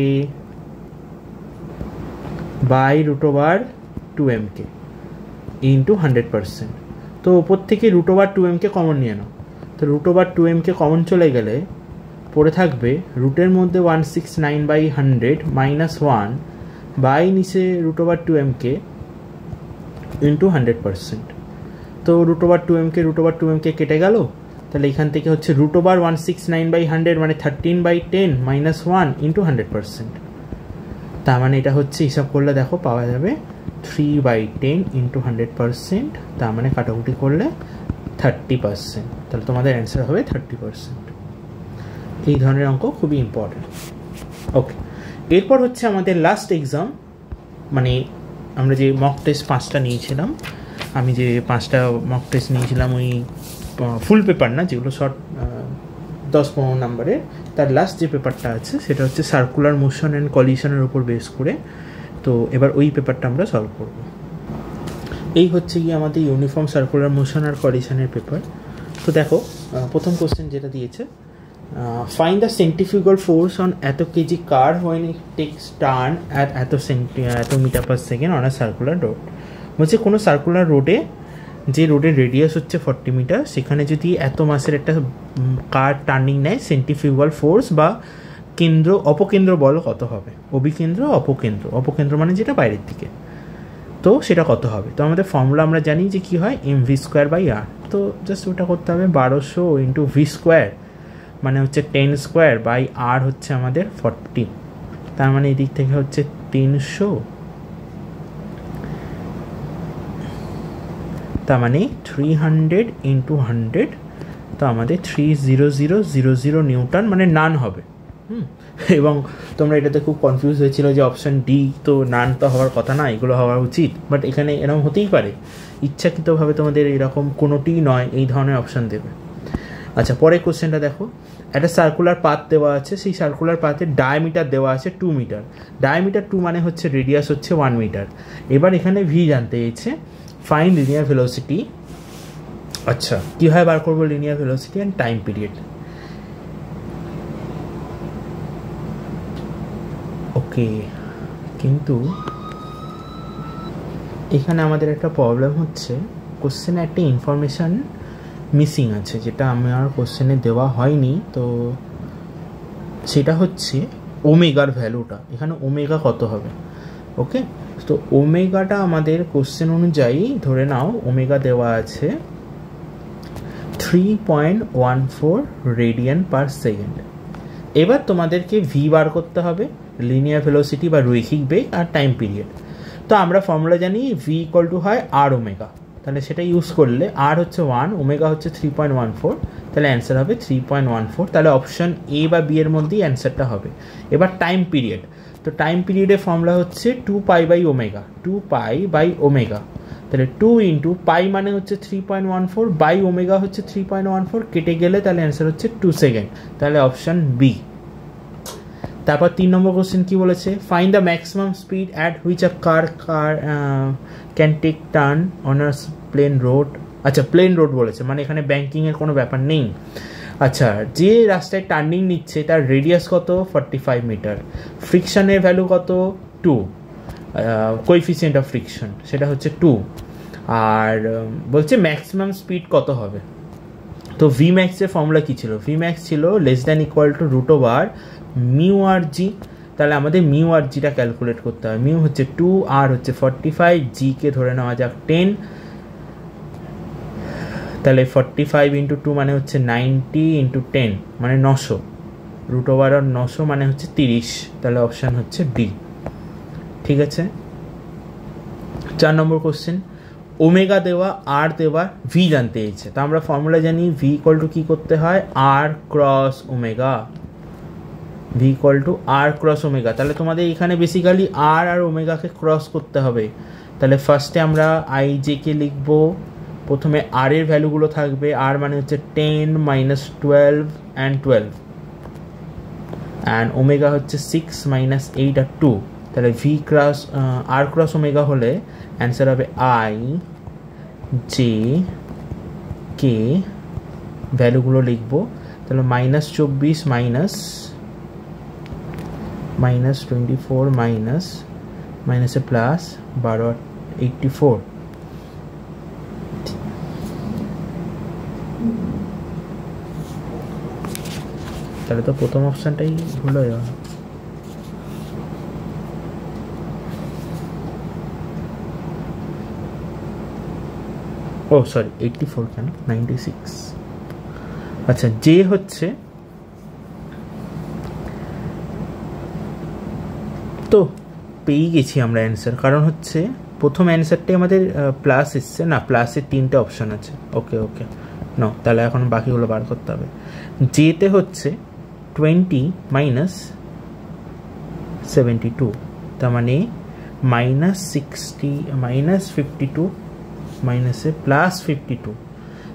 by √2mk into 100%। তো ওপর থেকে √2mk কমন নিয়ে নাও, তো √2mk কমন চলে গেলে পড়ে থাকবে রুটের মধ্যে 169/100 মাইনাস 1 বাই নিচে √2mk ইন্টু 100%। তো √2mk কেটে গেল, তাহলে এখান থেকে হচ্ছে √169/100 মানে 13/10 মাইনাস 1 ইন্টু 100%। তার মানে এটা হচ্ছে হিসাব করলে দেখো পাওয়া যাবে 3/10 ইন্টু 100%, তার মানে কাটাকুটি করলে 30%, তাহলে তোমাদের অ্যান্সার হবে 30%। এই ধরনের অঙ্ক খুবই ইম্পর্টেন্ট। ওকে, এরপর হচ্ছে আমাদের লাস্ট এক্সাম, মানে আমরা যে মক টেস্ট 5টা নিয়েছিলাম, আমি যে 5টা মক টেস্ট নিয়েছিলাম ওই ফুল পেপার না, যেগুলো শর্ট 10-15 নাম্বারের, তার লাস্ট যে পেপারটা আছে সেটা হচ্ছে সার্কুলার মোশন অ্যান্ড কলিশনের উপর বেস করে। তো এবার ওই পেপারটা আমরা সলভ করব। এই হচ্ছে গিয়ে আমাদের ইউনিফর্ম সার্কুলার মোশন আর কলিশনের পেপার। তো দেখো প্রথম কোশ্চেন যেটা দিয়েছে, find the centrifugal force on এত kg car when it takes turn at এত metre per second on a circular road. বলছে কোনো সার্কুলার রোডে, যে রোডের রেডিয়াস হচ্ছে 40 মিটার, সেখানে যদি এত মাসের একটা কার টার্নিং নেয়, সেন্ট্রিফিউগাল ফোর্স বা অপকেন্দ্র বল কত হবে? অভিকেন্দ্র, অপকেন্দ্র মানে যেটা বাইরের দিকে, তো সেটা কত হবে? তো আমাদের ফর্মুলা আমরা জানি যে কি হয়, mv²/r। তো জাস্ট ওটা করতে হবে 1200 ইন্টু v² মানে হচ্ছে 10² হচ্ছে আমাদের 40, তার মানে এদিক থেকে হচ্ছে 300, তার মানে 300 ইন্টু 100, তো আমাদের 30000 নিউটন মানে নান হবে। এবং তোমরা এটাতে খুব কনফিউজ হয়েছিল যে অপশান ডি তো নান তো হওয়ার কথা না, এগুলো হওয়া উচিত, বাট এখানে এরকম হতেই পারে, ইচ্ছাকৃতভাবে তোমাদের এরকম কোনোটিই নয় এই ধরনের অপশান দেবে। আচ্ছা, পরের কোশ্চেনটা দেখো, একটা সার্কুলার পাথ দেওয়া আছে, সেই সার্কুলার পাথের ডায়ামিটার দেওয়া আছে 2 মিটার, ডায়ামিটার 2 মানে হচ্ছে রেডিয়াস হচ্ছে 1 মিটার। এবার এখানে ভি জানতে চাইছে, ফাইন্ড লিনিয়ার ভেলোসিটি। আচ্ছা, কীভাবে বার করবো linear velocity and time period? Okay, কিন্তু এখানে আমাদের একটা প্রবলেম হচ্ছে, কোশ্চেনে একটা ইনফরমেশান মিসিং আছে যেটা আমার কোশ্চেনে দেওয়া হয়নি। তো সেটা হচ্ছে ওমেগার ভ্যালুটা, এখানে ওমেগা কত হবে? ওকে, তো ওমেগাটা আমাদের কোশ্চেন অনুযায়ী ধরে নাও ওমেগা দেওয়া আছে 3.14 রেডিয়ান পার সেকেন্ড। এবার তোমাদেরকে ভি বার করতে হবে, লিনিয়ার ভেলোসিটি বা রৈখিক বেগ, আর টাইম পিরিয়ড। তো আমরা ফর্মুলা জানি ভি ইকুয়াল টু হয় আর ওমেগা, তাহলে সেটা ইউজ করলে আর হচ্ছে 1, ওমেগা হচ্ছে 3.14, তাহলে অ্যান্সার হবে 3.14। তাহলে অপশান এ বা বি এর মধ্যেই অ্যান্সারটা হবে। এবার টাইম পিরিয়ড, তো টাইম পিরিয়ডের ফর্মুলা হচ্ছে 2π/ওমেগা, 2π/ওমেগা, তাহলে 2 ইন্টু পাই মানে হচ্ছে 3.14 বাই ওমেগা হচ্ছে 3.14, কেটে গেলে তাহলে অ্যান্সার হচ্ছে 2 সেকেন্ড, তাহলে অপশান বি। তারপর 3 নম্বর কোশ্চেন কি বলেছে, find the maximum speed at which a car can take turn on a plane road. আচ্ছা, প্লেন রোড বলেছে মানে এখানে ব্যাঙ্কিংয়ের কোনো ব্যাপার নেই। আচ্ছা, যে রাস্তায় টার্নিং নিচ্ছে তার রেডিয়াস কত? 45 মিটার, ফ্রিকশনের ভ্যালু কত? 2, কোএফিসিয়েন্ট অফ ফ্রিকশন সেটা হচ্ছে 2, আর বলছে ম্যাক্সিমাম স্পিড কত হবে। তো ভি ম্যাক্সের ফর্মুলা কী ছিল? ভি ম্যাক্স ছিল <= μRg, তাহলে আমাদের μRgটা ক্যালকুলেট করতে হবে। মিউ হচ্ছে 2, আর হচ্ছে 45, জিকে ধরে নেওয়া যাক 10, তাহলে 45 ইন্টু 2 মানে হচ্ছে 90 ইন্টু 10 মানে 900, √900 মানে হচ্ছে 30, তাহলে অপশান হচ্ছে ডি। ঠিক আছে। 4 নম্বর কোশ্চেন, ওমেগা দেওয়া, আর দেওয়া, ভি জানতে চাইছে। তো আমরা ফর্মুলা জানি ভি ইকুয়াল টু কী করতে হয়, আর cross omega, V equal to R cross omega. তাহলে তোমাদের এখানে বেসিক্যালি আর ওমেগাকে ক্রস করতে হবে। তাহলে ফার্স্টে আমরা আই জেকে লিখবো, প্রথমে আর এর ভ্যালুগুলো থাকবে, আর মানে হচ্ছে 10 - 12 অ্যান্ড 12, অ্যান্ড ওমেগা হচ্ছে 6 - 8 আর 2, তাহলে ভি ক্রস আর ক্রস ওমেগা হলে অ্যান্সার হবে আই জে কে, ভ্যালুগুলো লিখবো, তাহলে -24 -24 মাইনাসে প্লাস 12 84, তাহলে তো প্রথম অপশানটাই ভুল হয়ে গেল। ও সরি, 84 কেন, 96। আচ্ছা, যে হচ্ছে, তো পেয়ে গেছি আমরা অ্যান্সার, কারণ হচ্ছে প্রথম অ্যান্সারটাই আমাদের প্লাস এসছে না, প্লাসের 3টে অপশান আছে। ওকে ওকে, নো, তাহলে এখন বাকিগুলো বার করতে হবে। যেতে হচ্ছে 20 - 72, তার মানে -52 মাইনাসে +52,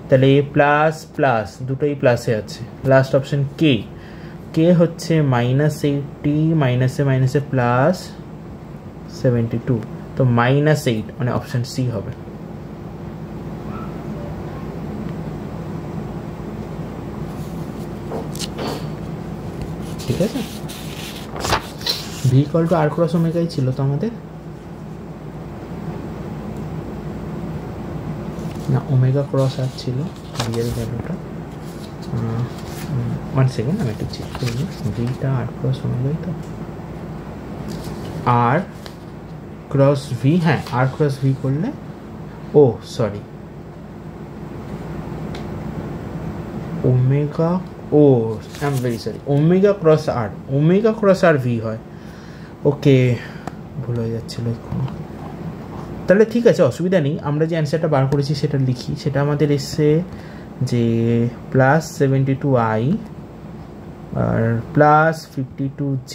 তাহলে প্লাস প্লাস দুটোই প্লাসে আছে। লাস্ট অপশন কে, কে হচ্ছে -80 মাইনাসে মাইনাসে প্লাস 72, তো -8 মানে অপশন সি হবে। ঠিক আছে, V equal to R cross ওমেগাই ছিল তো আমাদের, না ওমেগা ক্রস আর ছিল ভি এর ভ্যালুটা। 1 সেকেন্ড আমি একটু চেক করে নিই, ভিটা আর ক্রস ওমেগাই তো, আর ক্রস ভি, হ্যাঁ আর ক্রস ভি করলে, oh sorry omega, oh I am very sorry, omega cross R V হয়। ওকে, ভুল হয়ে যাচ্ছিল এখন। তাহলে ঠিক আছে, অসুবিধা নেই, আমরা যে অ্যান্সারটা বার করেছি সেটা লিখি। সেটা আমাদের এসছে যে +72i আর +52j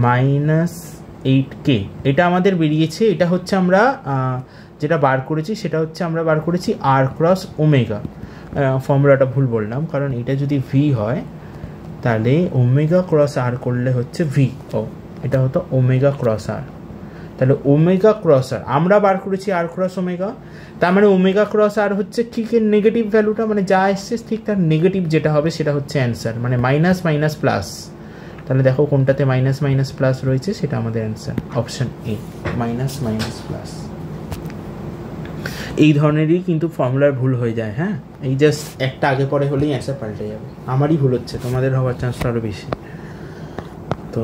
-8k, এটা আমাদের বেরিয়েছে। এটা হচ্ছে আমরা যেটা বার করেছি সেটা হচ্ছে আমরা বার করেছি আর ক্রস ওমেগা। ফর্মুলাটা ভুল বললাম, কারণ এটা যদি ভি হয় তাহলে ওমেগা ক্রস আর করলে হচ্ছে ভি, ও এটা হতো ওমেগা ক্রস আর। তাহলে ওমেগা ক্রস আর আমরা বার করেছি আর ক্রস ওমেগা, তার মানে ওমেগা ক্রস আর হচ্ছে ঠিক এর নেগেটিভ ভ্যালুটা, মানে যা এসছে ঠিক তার নেগেটিভ যেটা হবে সেটা হচ্ছে অ্যান্সার, মানে মাইনাস মাইনাস প্লাস। তাহলে দেখো কোনটাতে মাইনাস মাইনাস প্লাস রয়েছে, সেটা আমাদের answer option A, minus minus plus. এই ধরনেরই কিন্তু ফর্মুলার ভুল হয়ে যায়। হ্যাঁ, এই জাস্ট একটা আগে পরে হলেই অ্যান্সার পাল্টে যাবে। আমারই ভুল হচ্ছে, তোমাদের হওয়ার চান্সটা আরও বেশি। তো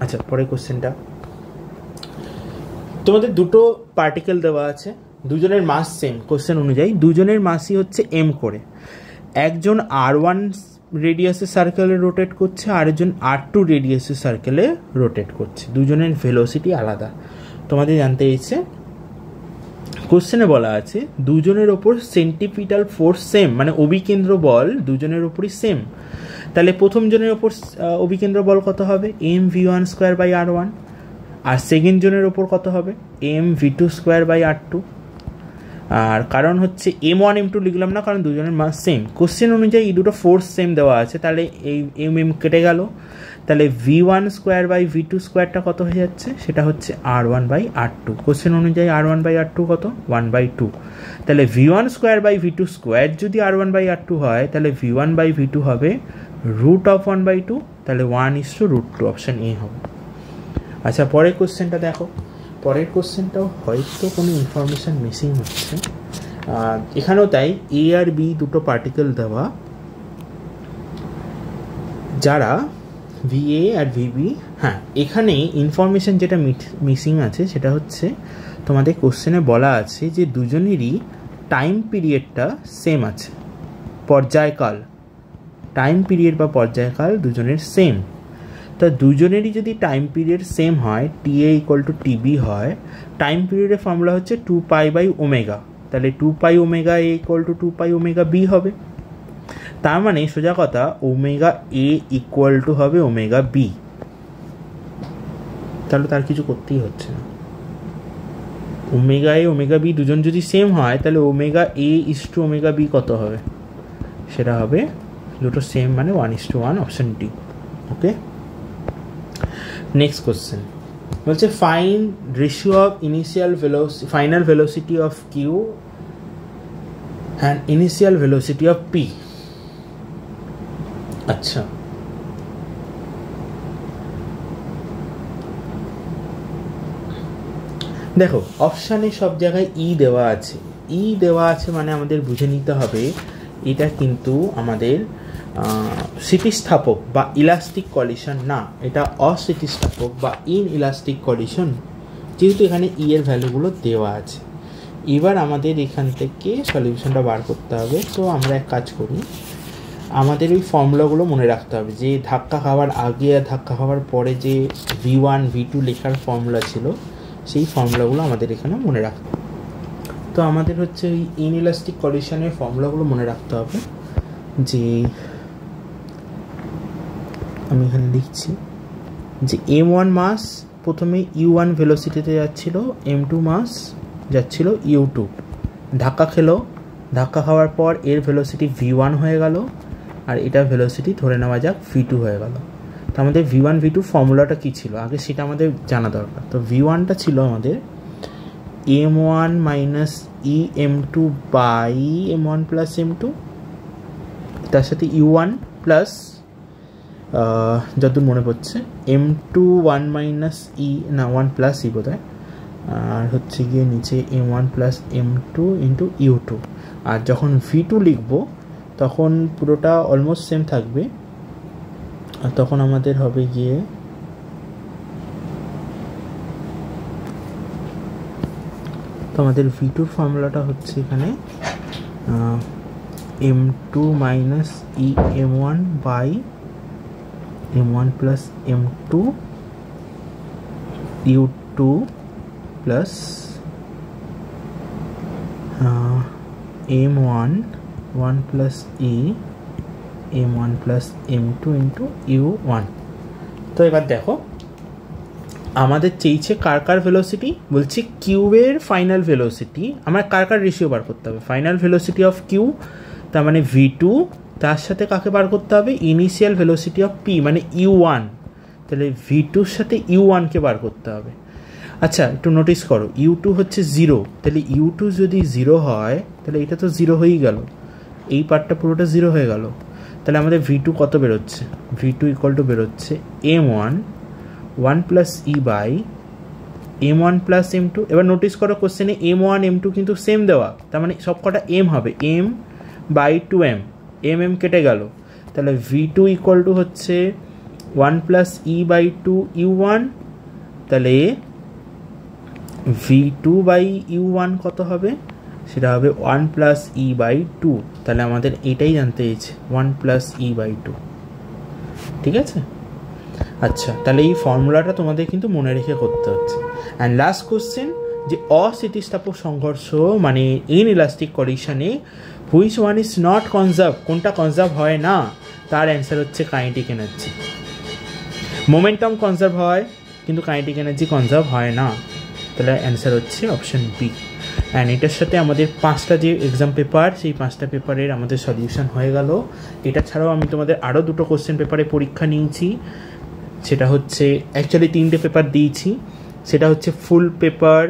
আচ্ছা, পরের কোশ্চেনটা, তোমাদের দুটো পার্টিকেল দেওয়া আছে, দুজনের মাস সেম, কোশ্চেন অনুযায়ী দুজনের মাসই হচ্ছে এম করে। একজন R1 রেডিয়াসের সার্কেলে রোটেট করছে, আরেকজন R2 রেডিয়াসের সার্কেলে রোটেট করছে, দুজনের ভেলোসিটি আলাদা। তোমাদের জানতে চাইছে, কোশ্চেনে বলা আছে দুজনের ওপর সেন্টিপিটাল ফোর্স সেম, মানে অভিকেন্দ্র বল দুজনের ওপরই সেম। তাহলে প্রথম জনের ওপর অভিকেন্দ্র বল কত হবে, mv1²/r1, আর সেকেন্ড জনের ওপর কত হবে, mv2²/r2। আর কারণ হচ্ছে m1 m2 লিখলাম না, কারণ দুজনের মাস সেম। কোশ্চেন অনুযায়ী এই দুটো ফোর্স সেম দেওয়া আছে, তাহলে এই m কেটে গেল, তাহলে v1²/v2² কত হয়ে যাচ্ছে, সেটা হচ্ছে r1/r2। কোশ্চেন অনুযায়ী r1/r2 কত, 1/2। তাহলে v1²/v2² যদি r1/r2 হয়, তাহলে v1/v2 হবে √1/2, তাহলে 1:√2, অপশন এ হবে। আচ্ছা, পরের কোশ্চেনটা দেখো। পরের কোশ্চেনটাও হয়তো কোনো ইনফরমেশান মিসিং হচ্ছে, এখানেও তাই। এ আর বি দুটো পার্টিকেল দেওয়া, যারা VA আর VB, হ্যাঁ এখানে ইনফরমেশান যেটা মিসিং আছে সেটা হচ্ছে তোমাদের কোশ্চেনে বলা আছে যে দুজনেরই টাইম পিরিয়ডটা সেম আছে, পর্যায়কাল, টাইম পিরিয়ড বা পর্যায়কাল দুজনের সেম। তা দুজনেরই যদি টাইম পিরিয়ড সেম হয়, TA = TB হয়, টাইম পিরিয়ডের ফর্মুলা হচ্ছে 2π/ω, তাহলে 2π/ω A = 2π/ω B হবে। তার মানে সোজা কথা ওমেগা A = হবে ওমেগা B, তাহলে তার কিছু করতেই হচ্ছে না। ওমেগা A ওমেগা B দুজন যদি সেম হয়, তাহলে ওমেগা A = ওমেগা B কত হবে, সেটা হবে দুটো সেম, মানে 1:1, অপশন ডি। ওকে, নেক্সট কোশ্চেন বলছে find ratio of final velocity of Q and initial velocity of P। আচ্ছা, দেখো অপশানে সব জায়গায় দেওয়া আছে, দেওয়া আছে মানে আমাদের বুঝে নিতে হবে এটা কিন্তু আমাদের স্থিতিস্থাপক বা ইলাস্টিক কলিশন না, এটা অস্থিতিস্থাপক বা ইনইলাস্টিক কলিশন, যেহেতু এখানে এর ভ্যালুগুলো দেওয়া আছে। এবার আমাদের এখান থেকে সলিউশনটা বার করতে হবে। তো আমরা এক কাজ করি, আমাদের ওই ফর্মুলাগুলো মনে রাখতে হবে, যে ধাক্কা খাওয়ার আগে আর ধাক্কা খাওয়ার পরে যে V1 V2 লেখার ফর্মুলা ছিল, সেই ফর্মুলাগুলো আমাদের এখানে মনে রাখতে হবে। তো আমাদের হচ্ছে ওই ইনইলাস্টিক কলিশনের ফর্মুলাগুলো মনে রাখতে হবে, যে আমি এখানে লিখছি যে m1 মাস প্রথমে u1 ভেলোসিটিতে যাচ্ছিল, m2 মাস যাচ্ছিল u2, ধাক্কা খেলো, ধাক্কা খাওয়ার পর এর ভেলোসিটি v1 হয়ে গেল, আর এটার ভেলোসিটি ধরে নেওয়া যাক v2 হয়ে গেল। তো আমাদের v1 v2 ফর্মুলাটা কী ছিল আগে সেটা আমাদের জানা দরকার। তো v1টা ছিল আমাদের m1 minus E m2 by m1 plus m2, তার সাথে u1 প্লাস যতদূর মনে পড়ছে m2 1 মাইনাস ই না 1 প্লাস ই বোধ হয়, আর হচ্ছে গিয়ে নিচে m1 plus m2 into u2। আর যখন v2 লিখব তখন পুরোটা অলমোস্ট সেম থাকবে, আর তখন আমাদের হবে গিয়ে তো আমাদের v2 ফর্মুলাটা হচ্ছে এখানে m2 minus E m1 by m1 plus m2 u2 plus m1 1 plus E m1 plus m2 into u1। তো এবার দেখো আমাদের চেয়েছে কার কার ভেলোসিটি, বলছি কিউবের ফাইনাল ভেলোসিটি, আমার কার কার রেশিও বার করতে হবে, ফাইনাল ভেলোসিটি অফ কিউ তার মানে v2, তার সাথে কাকে বার করতে হবে ইনিশিয়াল ভেলোসিটি অফ p মানে u1, তাহলে v2-র সাথে u1কে বার করতে হবে। আচ্ছা একটু নোটিস করো u2 হচ্ছে 0, তাহলে u2 যদি 0 হয় তাহলে এটা তো 0 হয়েই গেল, এই পার্টটা পুরোটা 0 হয়ে গেল। তাহলে আমাদের v2 কত বেরোচ্ছে, v2 ইকুয়াল টু বেরোচ্ছে m1 1 plus E by m1 plus m2। এবার নোটিস করো কোশ্চেনে m1 m2 কিন্তু সেম দেওয়া, তার মানে সব কটা m হবে, m বাই 2m, m কেটে গেল, তাহলে v2 ইকুয়াল টু হচ্ছে 1 প্লাস ই বাই 2 u1, তাহলে v2 বাই u1 কত হবে, সেটা হবে 1 প্লাস ই বাই 2। তাহলে আমাদের এটাই জানতে চাইছে 1 প্লাস ই বাই 2, ঠিক আছে। আচ্ছা তাহলে এই ফর্মুলাটা তোমাদের কিন্তু মনে রেখে করতে হচ্ছে। অ্যান্ড লাস্ট কোশ্চেন, যে অস্থিতিস্থাপক সংঘর্ষ মানে ইনইলাস্টিক কন্ডিশনে which one is not conserve, কোনটা কনজার্ভ হয় না, তার অ্যান্সার হচ্ছে কাইনেটিক এনার্জি। মোমেন্টাম কনজার্ভ হয় কিন্তু কাইনেটিক এনার্জি কনজার্ভ হয় না, তাহলে অ্যান্সার হচ্ছে অপশন বি। অ্যান্ড এটার সাথে আমাদের 5টা যে এক্সাম পেপার, সেই 5টা পেপারের আমাদের সলিউশন হয়ে গেল। এটা ছাড়াও আমি তোমাদের আরও 2টো কোশ্চেন পেপারে পরীক্ষা নিয়েছি, সেটা হচ্ছে অ্যাকচুয়ালি 3টে পেপার দিয়েছি, সেটা হচ্ছে ফুল পেপার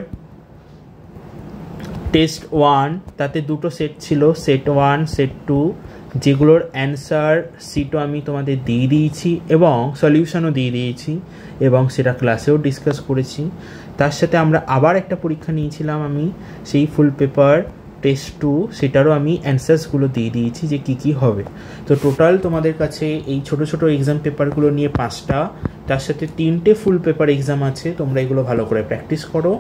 টেস্ট 1, তাতে 2টো সেট ছিল, সেট 1 সেট 2, যেগুলোর অ্যান্সার সিটও আমি তোমাদের দিয়ে দিয়েছি এবং সলিউশনও দিয়ে দিয়েছি এবং সেটা ক্লাসেও ডিসকাস করেছি। তার সাথে আমরা আবার একটা পরীক্ষা নিয়েছিলাম আমি, সেই ফুল পেপার টেস্ট 2, সেটারও আমি অ্যান্সার্সগুলো দিয়ে দিয়েছি যে কী কী হবে। তো টোটাল তোমাদের কাছে এই ছোটো ছোটো এক্সাম পেপারগুলো নিয়ে 5টা, তার সাথে 3টে ফুল পেপার এক্সাম আছে। তোমরা এগুলো ভালো করে প্র্যাকটিস করো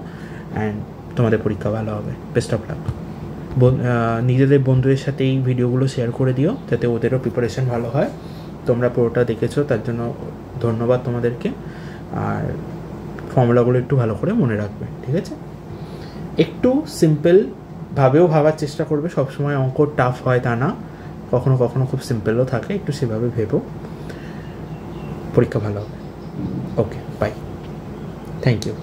অ্যান্ড তোমাদের পরীক্ষা ভালো হবে। Best of luck. নিজেদের বন্ধুদের সাথে এই ভিডিওগুলো শেয়ার করে দিও যাতে ওদেরও প্রিপারেশন ভালো হয়। তোমরা পুরোটা দেখেছো তার জন্য ধন্যবাদ তোমাদেরকে, আর ফর্মুলাগুলো একটু ভালো করে মনে রাখবে, ঠিক আছে। একটু সিম্পলভাবেও ভাবার চেষ্টা করবে, সবসময় অঙ্ক টাফ হয় তা না, কখনো কখনো খুব সিম্পলও থাকে, একটু সেভাবে ভেবো, পরীক্ষা ভালো হবে। Okay bye, thank you.